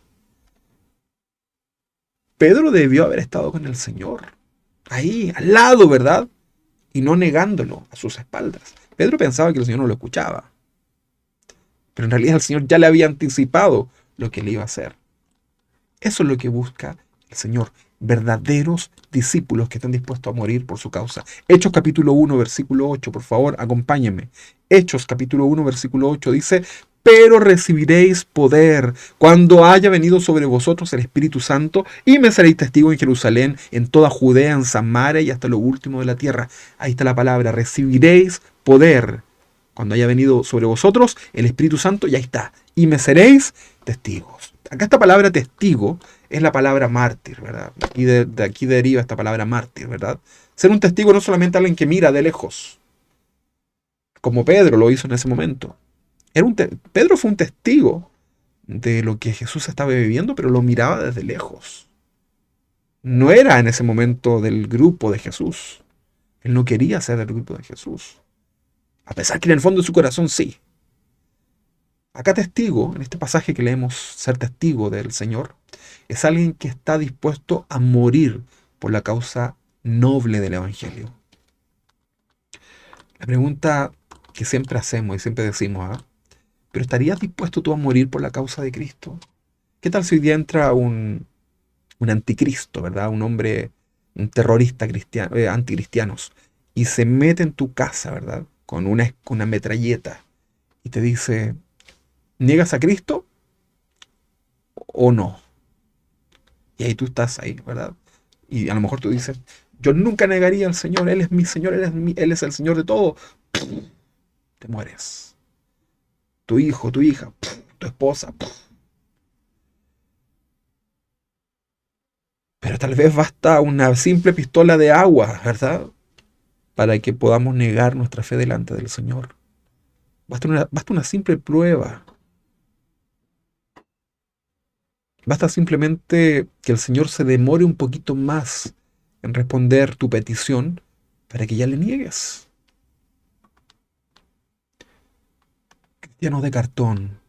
Pedro debió haber estado con el Señor, ahí, al lado, ¿verdad? Y no negándolo a sus espaldas. Pedro pensaba que el Señor no lo escuchaba. Pero en realidad el Señor ya le había anticipado lo que le iba a hacer. Eso es lo que busca el Señor. Verdaderos discípulos que estén dispuestos a morir por su causa. Hechos capítulo 1, versículo 8, por favor, acompáñenme. Hechos capítulo 1, versículo 8 dice, pero recibiréis poder cuando haya venido sobre vosotros el Espíritu Santo y me seréis testigos en Jerusalén, en toda Judea, en Samaria y hasta lo último de la tierra. Ahí está la palabra, recibiréis poder cuando haya venido sobre vosotros el Espíritu Santo, y ahí está, y me seréis testigos. Acá esta palabra testigo es la palabra mártir, ¿verdad? De aquí deriva esta palabra mártir, ¿verdad? Ser un testigo no solamente alguien que mira de lejos, como Pedro lo hizo en ese momento. Pedro fue un testigo de lo que Jesús estaba viviendo, pero lo miraba desde lejos. No era en ese momento del grupo de Jesús. Él no quería ser del grupo de Jesús. A pesar que en el fondo de su corazón sí. Acá testigo, en este pasaje que leemos, ser testigo del Señor, es alguien que está dispuesto a morir por la causa noble del Evangelio. La pregunta que siempre hacemos y siempre decimos, ¿pero estarías dispuesto tú a morir por la causa de Cristo? ¿Qué tal si hoy día entra un anticristo, ¿verdad? Un hombre, un terrorista anticristianos, y se mete en tu casa, ¿verdad? Con una metralleta y te dice, ¿niegas a Cristo o no? Y ahí tú estás ahí, ¿verdad? Y a lo mejor tú dices, yo nunca negaría al Señor, Él es mi Señor, Él es el Señor de todo. Te mueres. Tu hijo, tu hija, tu esposa. Pero tal vez basta una simple pistola de agua, ¿verdad? Para que podamos negar nuestra fe delante del Señor. Basta una simple prueba. Basta simplemente que el Señor se demore un poquito más en responder tu petición para que ya le niegues. Cristianos de cartón,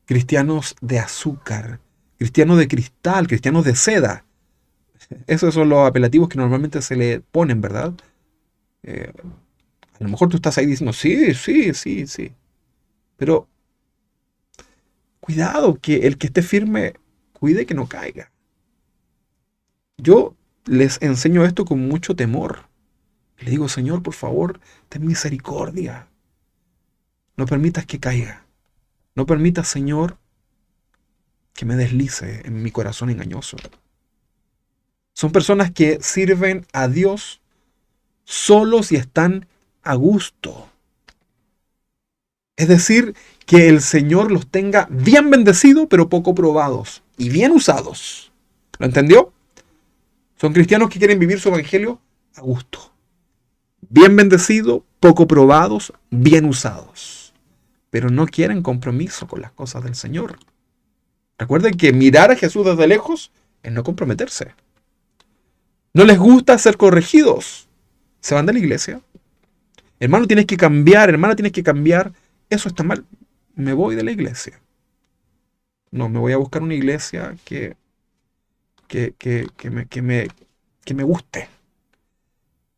cristianos de azúcar, cristianos de cristal, cristianos de seda. Esos son los apelativos que normalmente se le ponen, ¿verdad? Eh, a lo mejor tú estás ahí diciendo, sí, sí, sí, sí. Pero cuidado, que el que esté firme, cuide que no caiga. Yo les enseño esto con mucho temor. Le digo, Señor, por favor, ten misericordia. No permitas que caiga. No permitas, Señor, que me deslice en mi corazón engañoso. Son personas que sirven a Dios solo si están a gusto. Es decir, que el Señor los tenga bien bendecidos, pero poco probados y bien usados. ¿Lo entendió? Son cristianos que quieren vivir su evangelio a gusto. Bien bendecidos, poco probados, bien usados. Pero no quieren compromiso con las cosas del Señor. Recuerden que mirar a Jesús desde lejos es no comprometerse. No les gusta ser corregidos. Se van de la iglesia. Hermano, tienes que cambiar, hermana, tienes que cambiar. Eso está mal. Me voy de la iglesia. No, me voy a buscar una iglesia que me guste.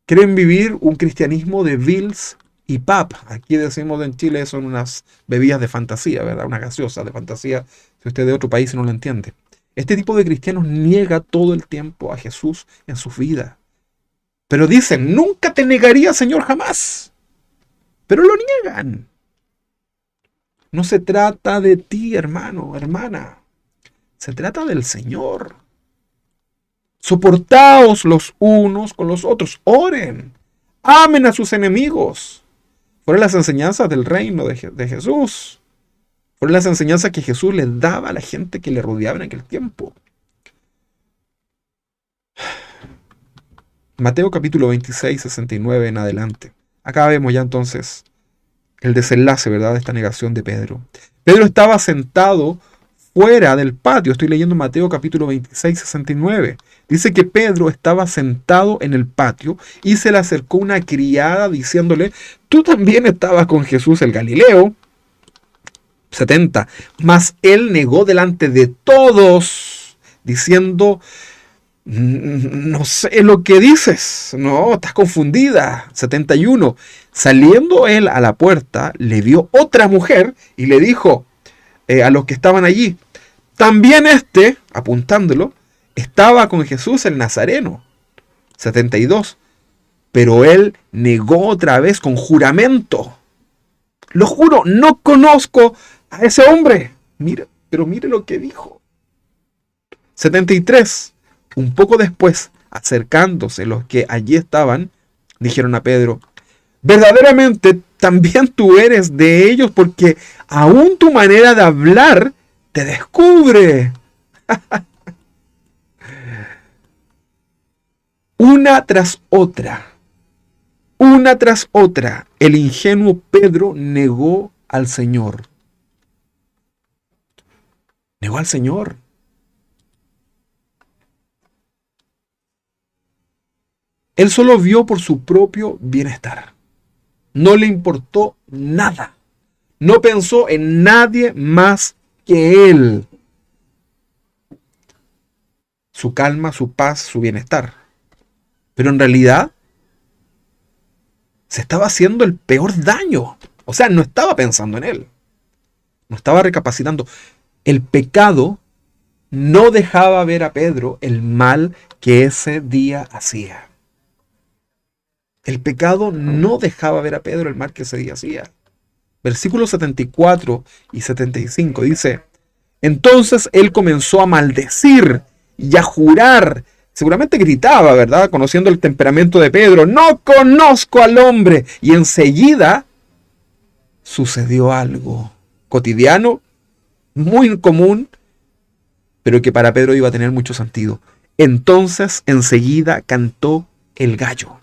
Quieren vivir un cristianismo de Bills y pap. Aquí decimos en Chile son unas bebidas de fantasía, ¿verdad? Una gaseosa de fantasía, si usted es de otro país no lo entiende. Este tipo de cristianos niega todo el tiempo a Jesús en su vida. Pero dicen, nunca te negaría, Señor, jamás. Pero lo niegan. No se trata de ti, hermano, hermana. Se trata del Señor. Soportaos los unos con los otros. Oren. Amen a sus enemigos. Fueron las enseñanzas del reino de Jesús. Fueron las enseñanzas que Jesús les daba a la gente que le rodeaba en aquel tiempo. Mateo capítulo 26, 69 en adelante. Acá vemos ya entonces el desenlace, ¿verdad?, de esta negación de Pedro. Pedro estaba sentado fuera del patio. Estoy leyendo Mateo capítulo 26, 69. Dice que Pedro estaba sentado en el patio y se le acercó una criada diciéndole, tú también estabas con Jesús el Galileo. 70. Mas él negó delante de todos, diciendo, no sé lo que dices, no, estás confundida. 71. Saliendo él a la puerta, le vio otra mujer y le dijo a los que estaban allí, también este, apuntándolo, estaba con Jesús el Nazareno. 72. Pero él negó otra vez con juramento. Lo juro, no conozco a ese hombre. Mire, pero mire lo que dijo. 73. Un poco después, acercándose los que allí estaban, dijeron a Pedro, verdaderamente también tú eres de ellos porque aún tu manera de hablar te descubre. Una tras otra, el ingenuo Pedro negó al Señor. Negó al Señor. Él solo vio por su propio bienestar. No le importó nada. No pensó en nadie más que él. Su calma, su paz, su bienestar. Pero en realidad se estaba haciendo el peor daño. O sea, no estaba pensando en él. No estaba recapacitando. El pecado no dejaba ver a Pedro el mal que ese día hacía. El pecado no dejaba ver a Pedro el mal que ese día hacía. Versículos 74 y 75 dice, entonces él comenzó a maldecir y a jurar. Seguramente gritaba, ¿verdad? Conociendo el temperamento de Pedro, no conozco al hombre. Y enseguida sucedió algo cotidiano, muy común, pero que para Pedro iba a tener mucho sentido. Entonces enseguida cantó el gallo.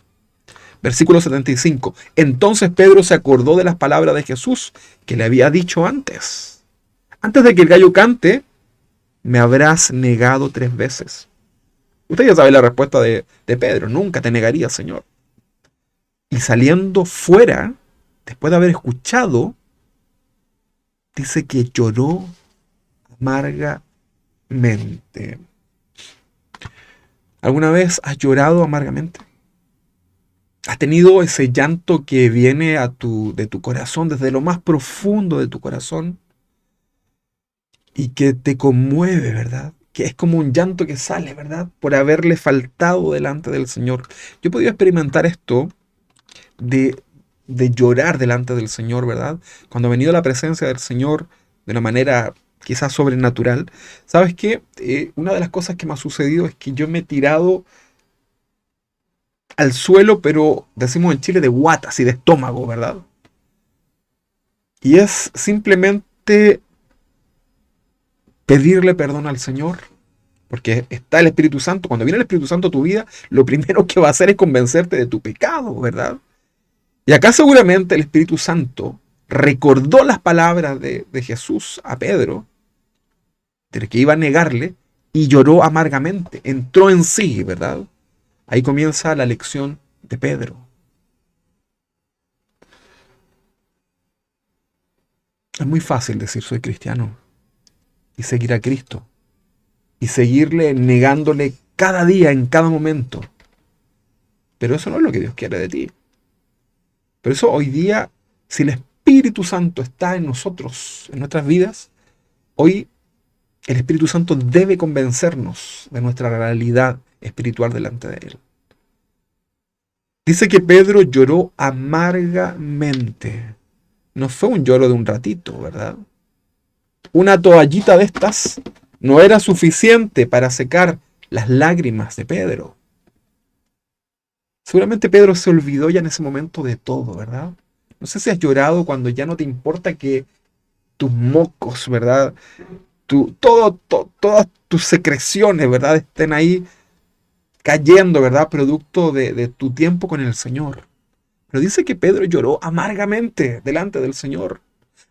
Versículo 75. Entonces Pedro se acordó de las palabras de Jesús que le había dicho antes. Antes de que el gallo cante, me habrás negado 3 veces. Usted ya sabe la respuesta de Pedro. Nunca te negaría, Señor. Y saliendo fuera, después de haber escuchado, dice que lloró amargamente. ¿Alguna vez has llorado amargamente? ¿Has tenido ese llanto que viene de tu corazón, desde lo más profundo de tu corazón, y que te conmueve, ¿verdad? Que es como un llanto que sale, ¿verdad? Por haberle faltado delante del Señor. Yo he podido experimentar esto de, de llorar delante del Señor, ¿verdad? Cuando ha venido la presencia del Señor de una manera quizás sobrenatural. ¿Sabes qué? Una de las cosas que me ha sucedido es que yo me he tirado al suelo, pero decimos en Chile de guatas y de estómago, ¿verdad? Y es simplemente pedirle perdón al Señor, porque está el Espíritu Santo. Cuando viene el Espíritu Santo a tu vida, lo primero que va a hacer es convencerte de tu pecado, ¿verdad? Y acá seguramente el Espíritu Santo recordó las palabras de Jesús a Pedro, de que iba a negarle, y lloró amargamente, entró en sí, ¿verdad? Ahí comienza la lección de Pedro. Es muy fácil decir soy cristiano y seguir a Cristo y seguirle negándole cada día, en cada momento. Pero eso no es lo que Dios quiere de ti. Por eso hoy día, si el Espíritu Santo está en nosotros, en nuestras vidas, hoy el Espíritu Santo debe convencernos de nuestra realidad espiritual delante de Él. Dice que Pedro lloró amargamente. No fue un lloro de un ratito, ¿verdad? Una toallita de estas no era suficiente para secar las lágrimas de Pedro. Seguramente Pedro se olvidó ya en ese momento de todo, ¿verdad? No sé si has llorado cuando ya no te importa que tus mocos, ¿verdad? Todas tus secreciones, ¿verdad? Estén ahí cayendo, ¿verdad? Producto de tu tiempo con el Señor. Pero dice que Pedro lloró amargamente delante del Señor.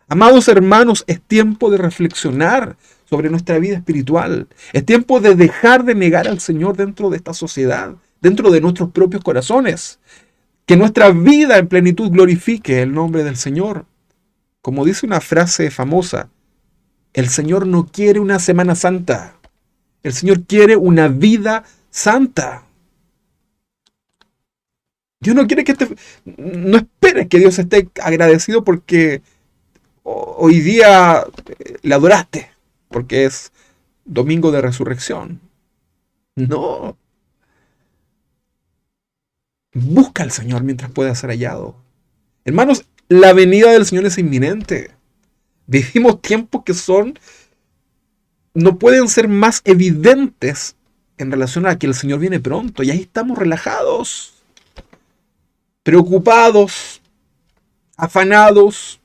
Amados hermanos, es tiempo de reflexionar sobre nuestra vida espiritual. Es tiempo de dejar de negar al Señor dentro de esta sociedad, dentro de nuestros propios corazones. Que nuestra vida en plenitud glorifique el nombre del Señor. Como dice una frase famosa, el Señor no quiere una Semana Santa. El Señor quiere una vida santa. Dios no quiere que no esperes que Dios esté agradecido porque hoy día le adoraste, porque es domingo de resurrección. No. Busca al Señor mientras pueda ser hallado. Hermanos, la venida del Señor es inminente. Vivimos tiempos que no pueden ser más evidentes en relación a que el Señor viene pronto. Y ahí estamos relajados, preocupados, afanados,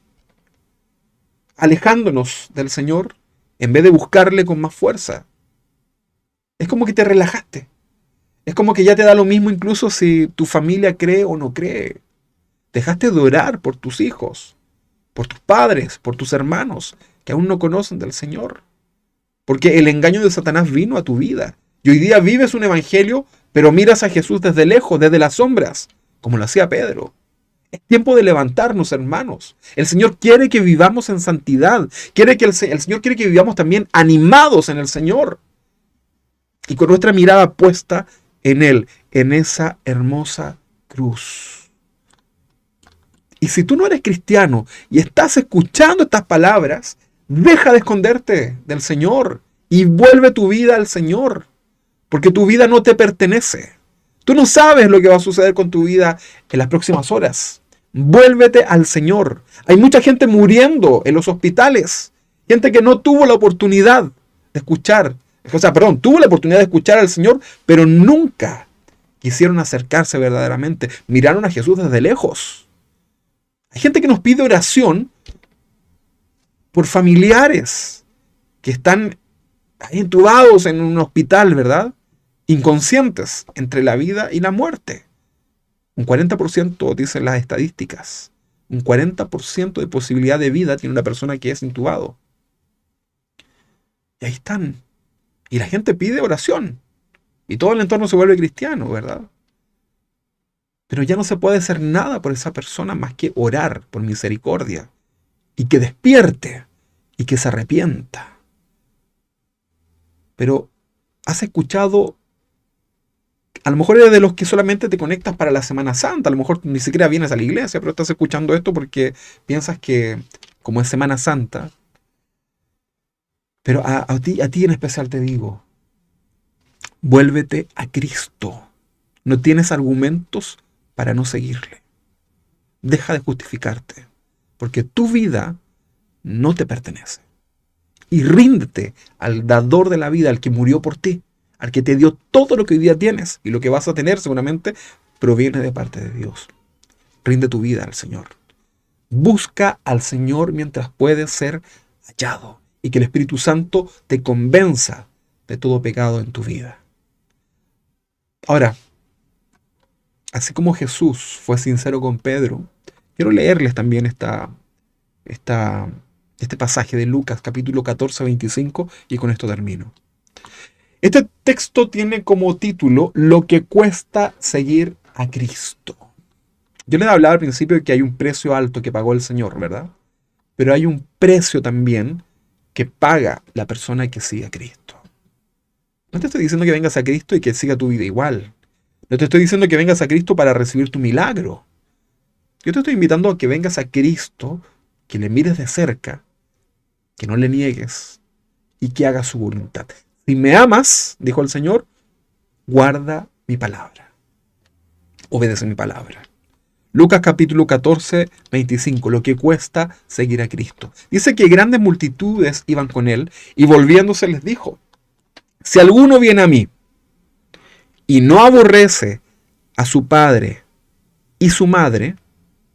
alejándonos del Señor en vez de buscarle con más fuerza. Es como que te relajaste. Es como que ya te da lo mismo incluso si tu familia cree o no cree. Dejaste de orar por tus hijos, por tus padres, por tus hermanos que aún no conocen del Señor. Porque el engaño de Satanás vino a tu vida. Y hoy día vives un evangelio, pero miras a Jesús desde lejos, desde las sombras, como lo hacía Pedro. Es tiempo de levantarnos, hermanos. El Señor quiere que vivamos en santidad. El Señor quiere que vivamos también animados en el Señor. Y con nuestra mirada puesta en Él, en esa hermosa cruz. Y si tú no eres cristiano y estás escuchando estas palabras, deja de esconderte del Señor y vuelve tu vida al Señor. Porque tu vida no te pertenece. Tú no sabes lo que va a suceder con tu vida en las próximas horas. Vuélvete al Señor. Hay mucha gente muriendo en los hospitales. Gente que no tuvo la oportunidad de escuchar. Tuvo la oportunidad de escuchar al Señor, pero nunca quisieron acercarse verdaderamente. Miraron a Jesús desde lejos. Hay gente que nos pide oración por familiares que están entubados en un hospital, ¿verdad? Inconscientes entre la vida y la muerte. Un 40% dicen las estadísticas. Un 40% de posibilidad de vida tiene una persona que es intubado. Y ahí están. Y la gente pide oración. Y todo el entorno se vuelve cristiano, ¿verdad? Pero ya no se puede hacer nada por esa persona más que orar por misericordia. Y que despierte. Y que se arrepienta. Pero ¿has escuchado A lo mejor eres de los que solamente te conectas para la Semana Santa. A lo mejor ni siquiera vienes a la iglesia, pero estás escuchando esto porque piensas que como es Semana Santa. Pero a ti en especial te digo, vuélvete a Cristo. No tienes argumentos para no seguirle. Deja de justificarte, porque tu vida no te pertenece. Y ríndete al dador de la vida, al que murió por ti, al que te dio todo lo que hoy día tienes, y lo que vas a tener seguramente proviene de parte de Dios. Rinde tu vida al Señor. Busca al Señor mientras puedes ser hallado, y que el Espíritu Santo te convenza de todo pecado en tu vida. Ahora, así como Jesús fue sincero con Pedro, quiero leerles también este pasaje de Lucas, capítulo 14, 25, y con esto termino. Este texto tiene como título Lo que cuesta seguir a Cristo. Yo les hablaba al principio de que hay un precio alto que pagó el Señor, ¿verdad? Pero hay un precio también que paga la persona que sigue a Cristo. No te estoy diciendo que vengas a Cristo y que siga tu vida igual. No te estoy diciendo que vengas a Cristo para recibir tu milagro. Yo te estoy invitando a que vengas a Cristo, que le mires de cerca, que no le niegues y que hagas su voluntad. Si me amas, dijo el Señor, guarda mi palabra. Obedece mi palabra. Lucas capítulo 14, 25, lo que cuesta seguir a Cristo. Dice que grandes multitudes iban con él y volviéndose les dijo, si alguno viene a mí y no aborrece a su padre y su madre,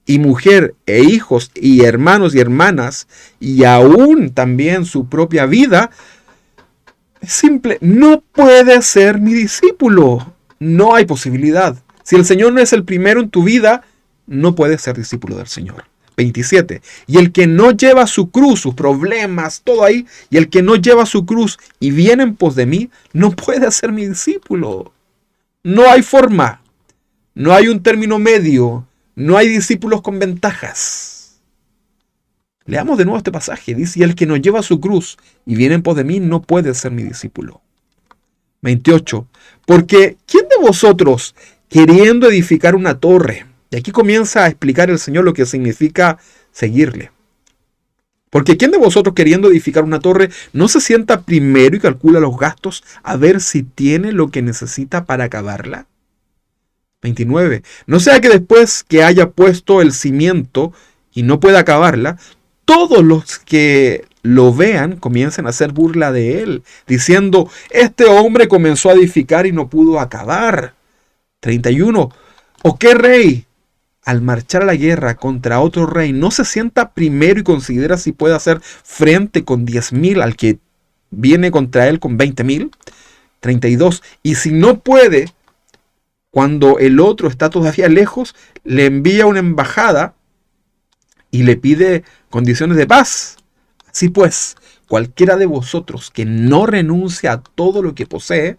y mujer e hijos y hermanos y hermanas, y aún también su propia vida, es simple, no puede ser mi discípulo. No hay posibilidad. Si el Señor no es el primero en tu vida, no puedes ser discípulo del Señor. 27. Y el que no lleva su cruz, sus problemas, todo ahí, y el que no lleva su cruz y viene en pos de mí, no puede ser mi discípulo. No hay forma. No hay un término medio. No hay discípulos con ventajas. Leamos de nuevo este pasaje. Dice, y el que no lleva su cruz y viene en pos de mí no puede ser mi discípulo. 28. Porque ¿quién de vosotros, queriendo edificar una torre? Y aquí comienza a explicar el Señor lo que significa seguirle. Porque ¿quién de vosotros, queriendo edificar una torre, no se sienta primero y calcula los gastos a ver si tiene lo que necesita para acabarla? 29. No sea que después que haya puesto el cimiento y no pueda acabarla, todos los que lo vean comiencen a hacer burla de él, diciendo, este hombre comenzó a edificar y no pudo acabar. 31. ¿O qué rey, al marchar a la guerra contra otro rey, no se sienta primero y considera si puede hacer frente con 10.000 al que viene contra él con 20.000? 32. Y si no puede, cuando el otro está todavía lejos, le envía una embajada y le pide condiciones de paz. Así pues, cualquiera de vosotros que no renuncia a todo lo que posee,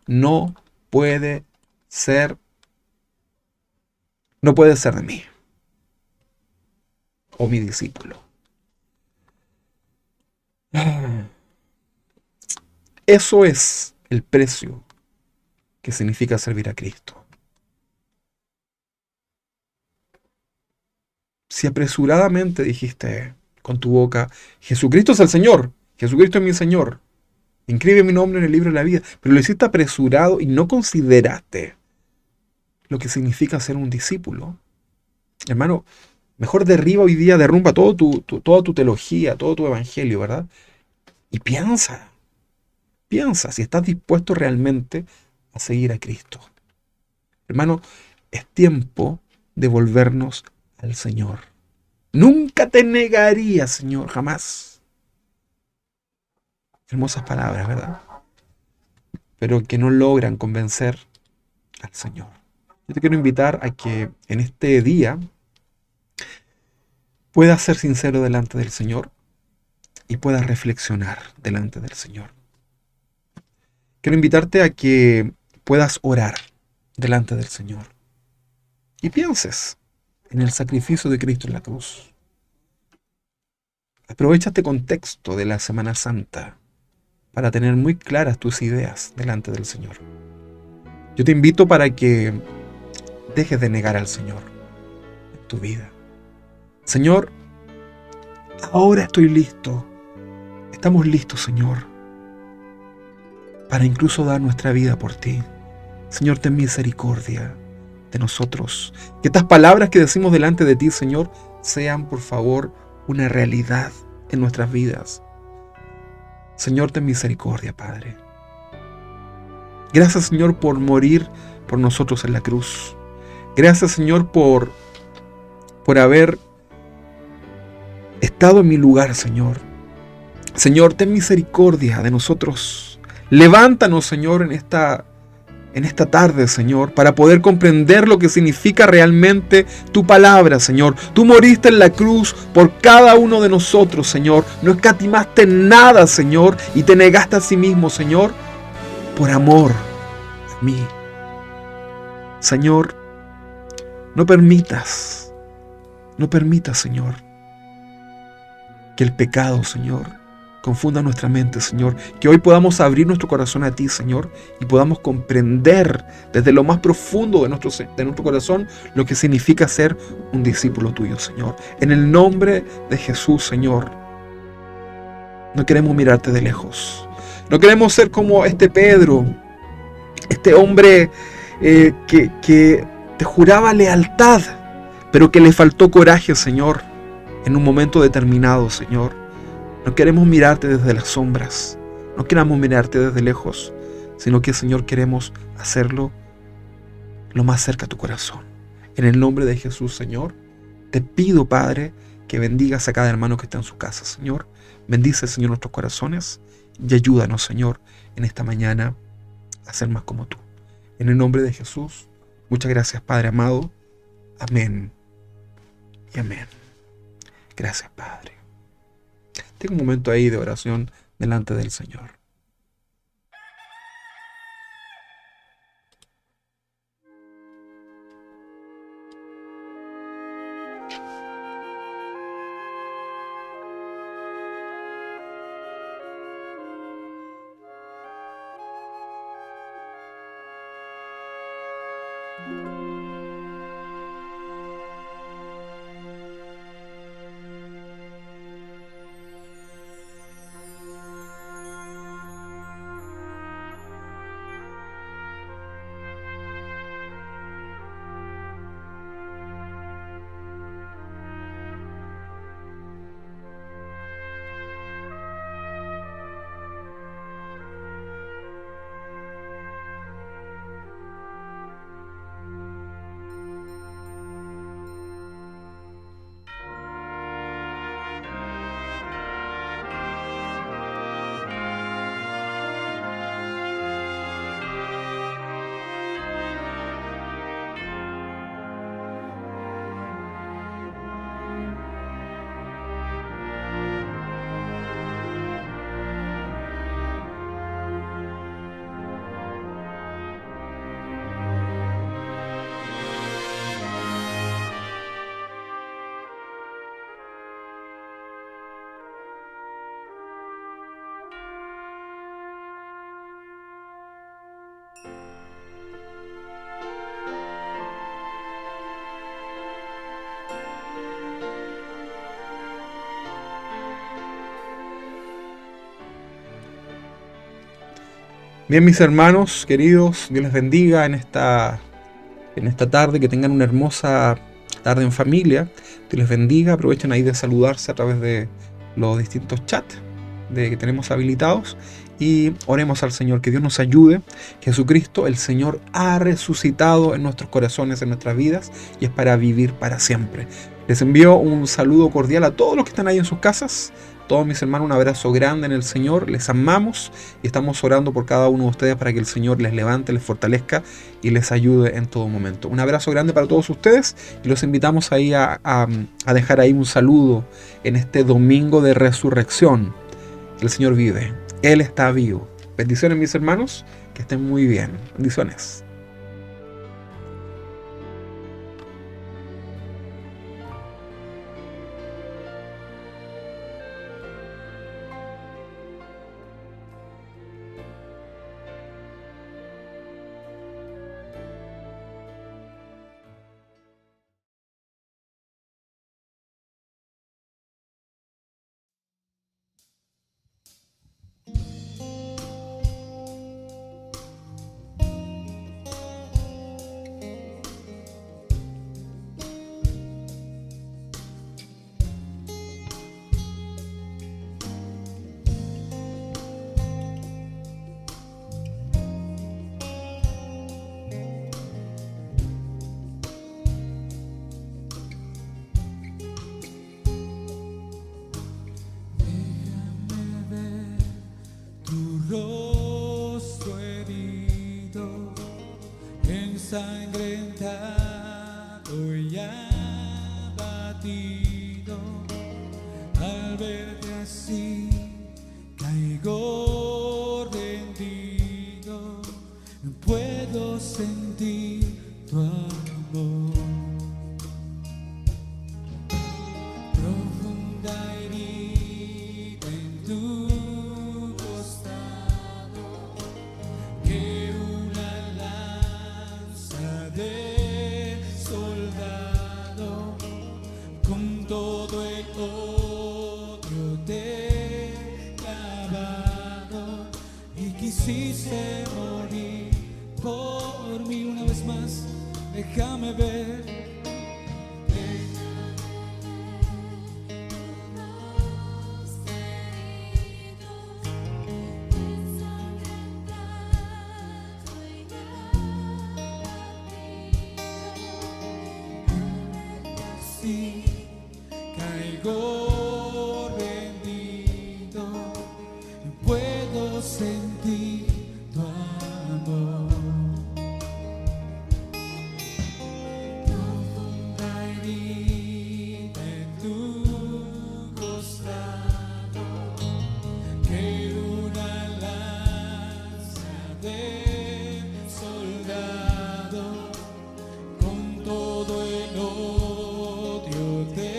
no puede ser de mí o mi discípulo. Eso es el precio que significa servir a Cristo. Si apresuradamente dijiste con tu boca, Jesucristo es el Señor, Jesucristo es mi Señor, inscribe mi nombre en el libro de la vida, pero lo hiciste apresurado y no consideraste lo que significa ser un discípulo, hermano, mejor derrumba toda tu teología, todo tu evangelio, ¿verdad? Y piensa si estás dispuesto realmente a seguir a Cristo. Hermano, es tiempo de volvernos al Señor. Nunca te negaría, Señor, jamás. Hermosas palabras, ¿verdad? Pero que no logran convencer al Señor. Yo te quiero invitar a que en este día puedas ser sincero delante del Señor y puedas reflexionar delante del Señor. Quiero invitarte a que puedas orar delante del Señor y pienses en el sacrificio de Cristo en la cruz. Aprovecha este contexto de la Semana Santa para tener muy claras tus ideas delante del Señor. Yo te invito para que dejes de negar al Señor en tu vida. Señor, ahora estoy listo. Estamos listos, Señor, para incluso dar nuestra vida por ti. Señor, ten misericordia de nosotros. Que estas palabras que decimos delante de ti, Señor, sean, por favor, una realidad en nuestras vidas. Señor, ten misericordia, Padre. Gracias, Señor, por morir por nosotros en la cruz. Gracias, Señor, por haber estado en mi lugar, Señor. Señor, ten misericordia de nosotros. Levántanos, Señor, en esta tarde, Señor, para poder comprender lo que significa realmente tu palabra, Señor. Tú moriste en la cruz por cada uno de nosotros, Señor. No escatimaste nada, Señor, y te negaste a sí mismo, Señor, por amor a mí. Señor, no permitas, Señor, que el pecado, Señor, confunda nuestra mente, Señor. Que hoy podamos abrir nuestro corazón a ti, Señor, y podamos comprender desde lo más profundo de nuestro corazón lo que significa ser un discípulo tuyo, Señor. En el nombre de Jesús, Señor, no queremos mirarte de lejos. No queremos ser como este Pedro, este hombre que te juraba lealtad, pero que le faltó coraje, Señor, en un momento determinado, Señor. No queremos mirarte desde las sombras, no queremos mirarte desde lejos, sino que, Señor, queremos hacerlo lo más cerca a tu corazón. En el nombre de Jesús, Señor, te pido, Padre, que bendigas a cada hermano que está en su casa, Señor. Bendice, Señor, nuestros corazones y ayúdanos, Señor, en esta mañana a ser más como tú. En el nombre de Jesús, muchas gracias, Padre amado. Amén y amén. Gracias, Padre. Tengo un momento ahí de oración delante del Señor. Bien, mis hermanos queridos, Dios les bendiga en esta tarde, que tengan una hermosa tarde en familia. Dios les bendiga, aprovechen ahí de saludarse a través de los distintos chats que tenemos habilitados y oremos al Señor, que Dios nos ayude. Jesucristo, el Señor, ha resucitado en nuestros corazones, en nuestras vidas, y es para vivir para siempre. Les envío un saludo cordial a todos los que están ahí en sus casas. Todos mis hermanos, un abrazo grande en el Señor. Les amamos y estamos orando por cada uno de ustedes para que el Señor les levante, les fortalezca y les ayude en todo momento. Un abrazo grande para todos ustedes y los invitamos ahí a dejar ahí un saludo en este domingo de resurrección. El Señor vive, Él está vivo. Bendiciones, mis hermanos, que estén muy bien. Bendiciones. ensangrentado y abatido. Al verte así caigo rendido, no puedo sentir tu amor. Profunda herida en tu costado, que una lanza de soldado, con todo el odio te clavado, y quisiste morir por mí. Una vez más, déjame ver. Caigo rendido, no puedo sentir tu amor. Profunda herida en tu costado, que una lanza de soldado, con todo el odio te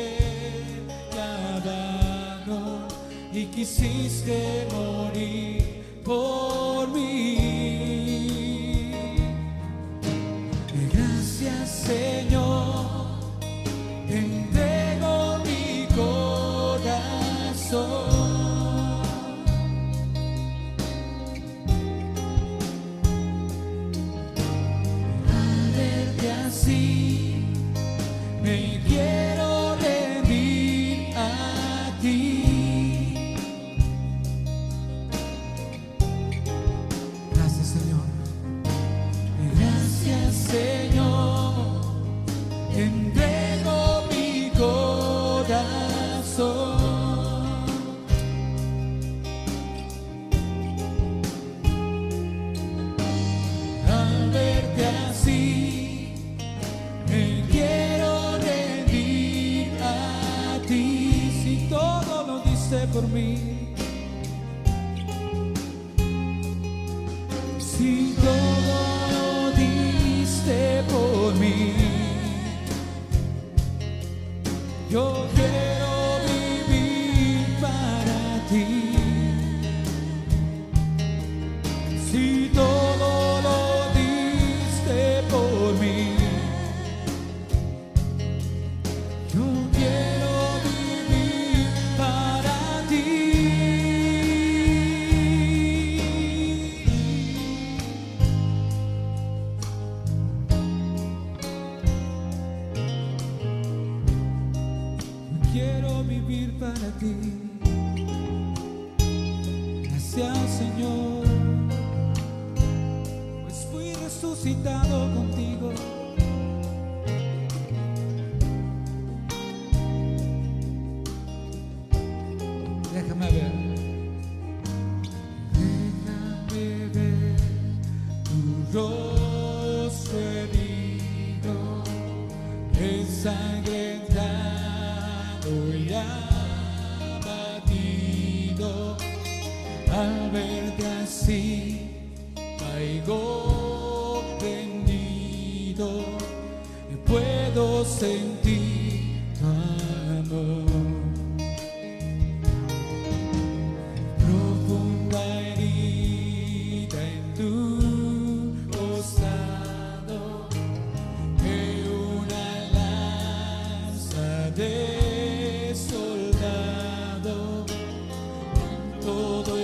clavaron, y quisiste morir por mí. Gracias, Señor, te entrego mi corazón. Al verte así me quiero rendir a ti. Gracias, Señor. Gracias, Señor. Te entrego mi corazón. Al verte así me quiero rendir a ti. Si todo lo diste por mí, si todo lo diste por mí, yo quiero vivir para ti. Si todo lo diste por mí, yo quiero vivir para ti. Quiero vivir para ti. Gracias, Señor, pues fui resucitado contigo. Déjame ver. Déjame ver tu rostro herido, ensangrentado y abatido. Al verte así caigo rendido, y puedo sentir tu amor. Profunda herida en tu costado, que una lanza de soldado, con todo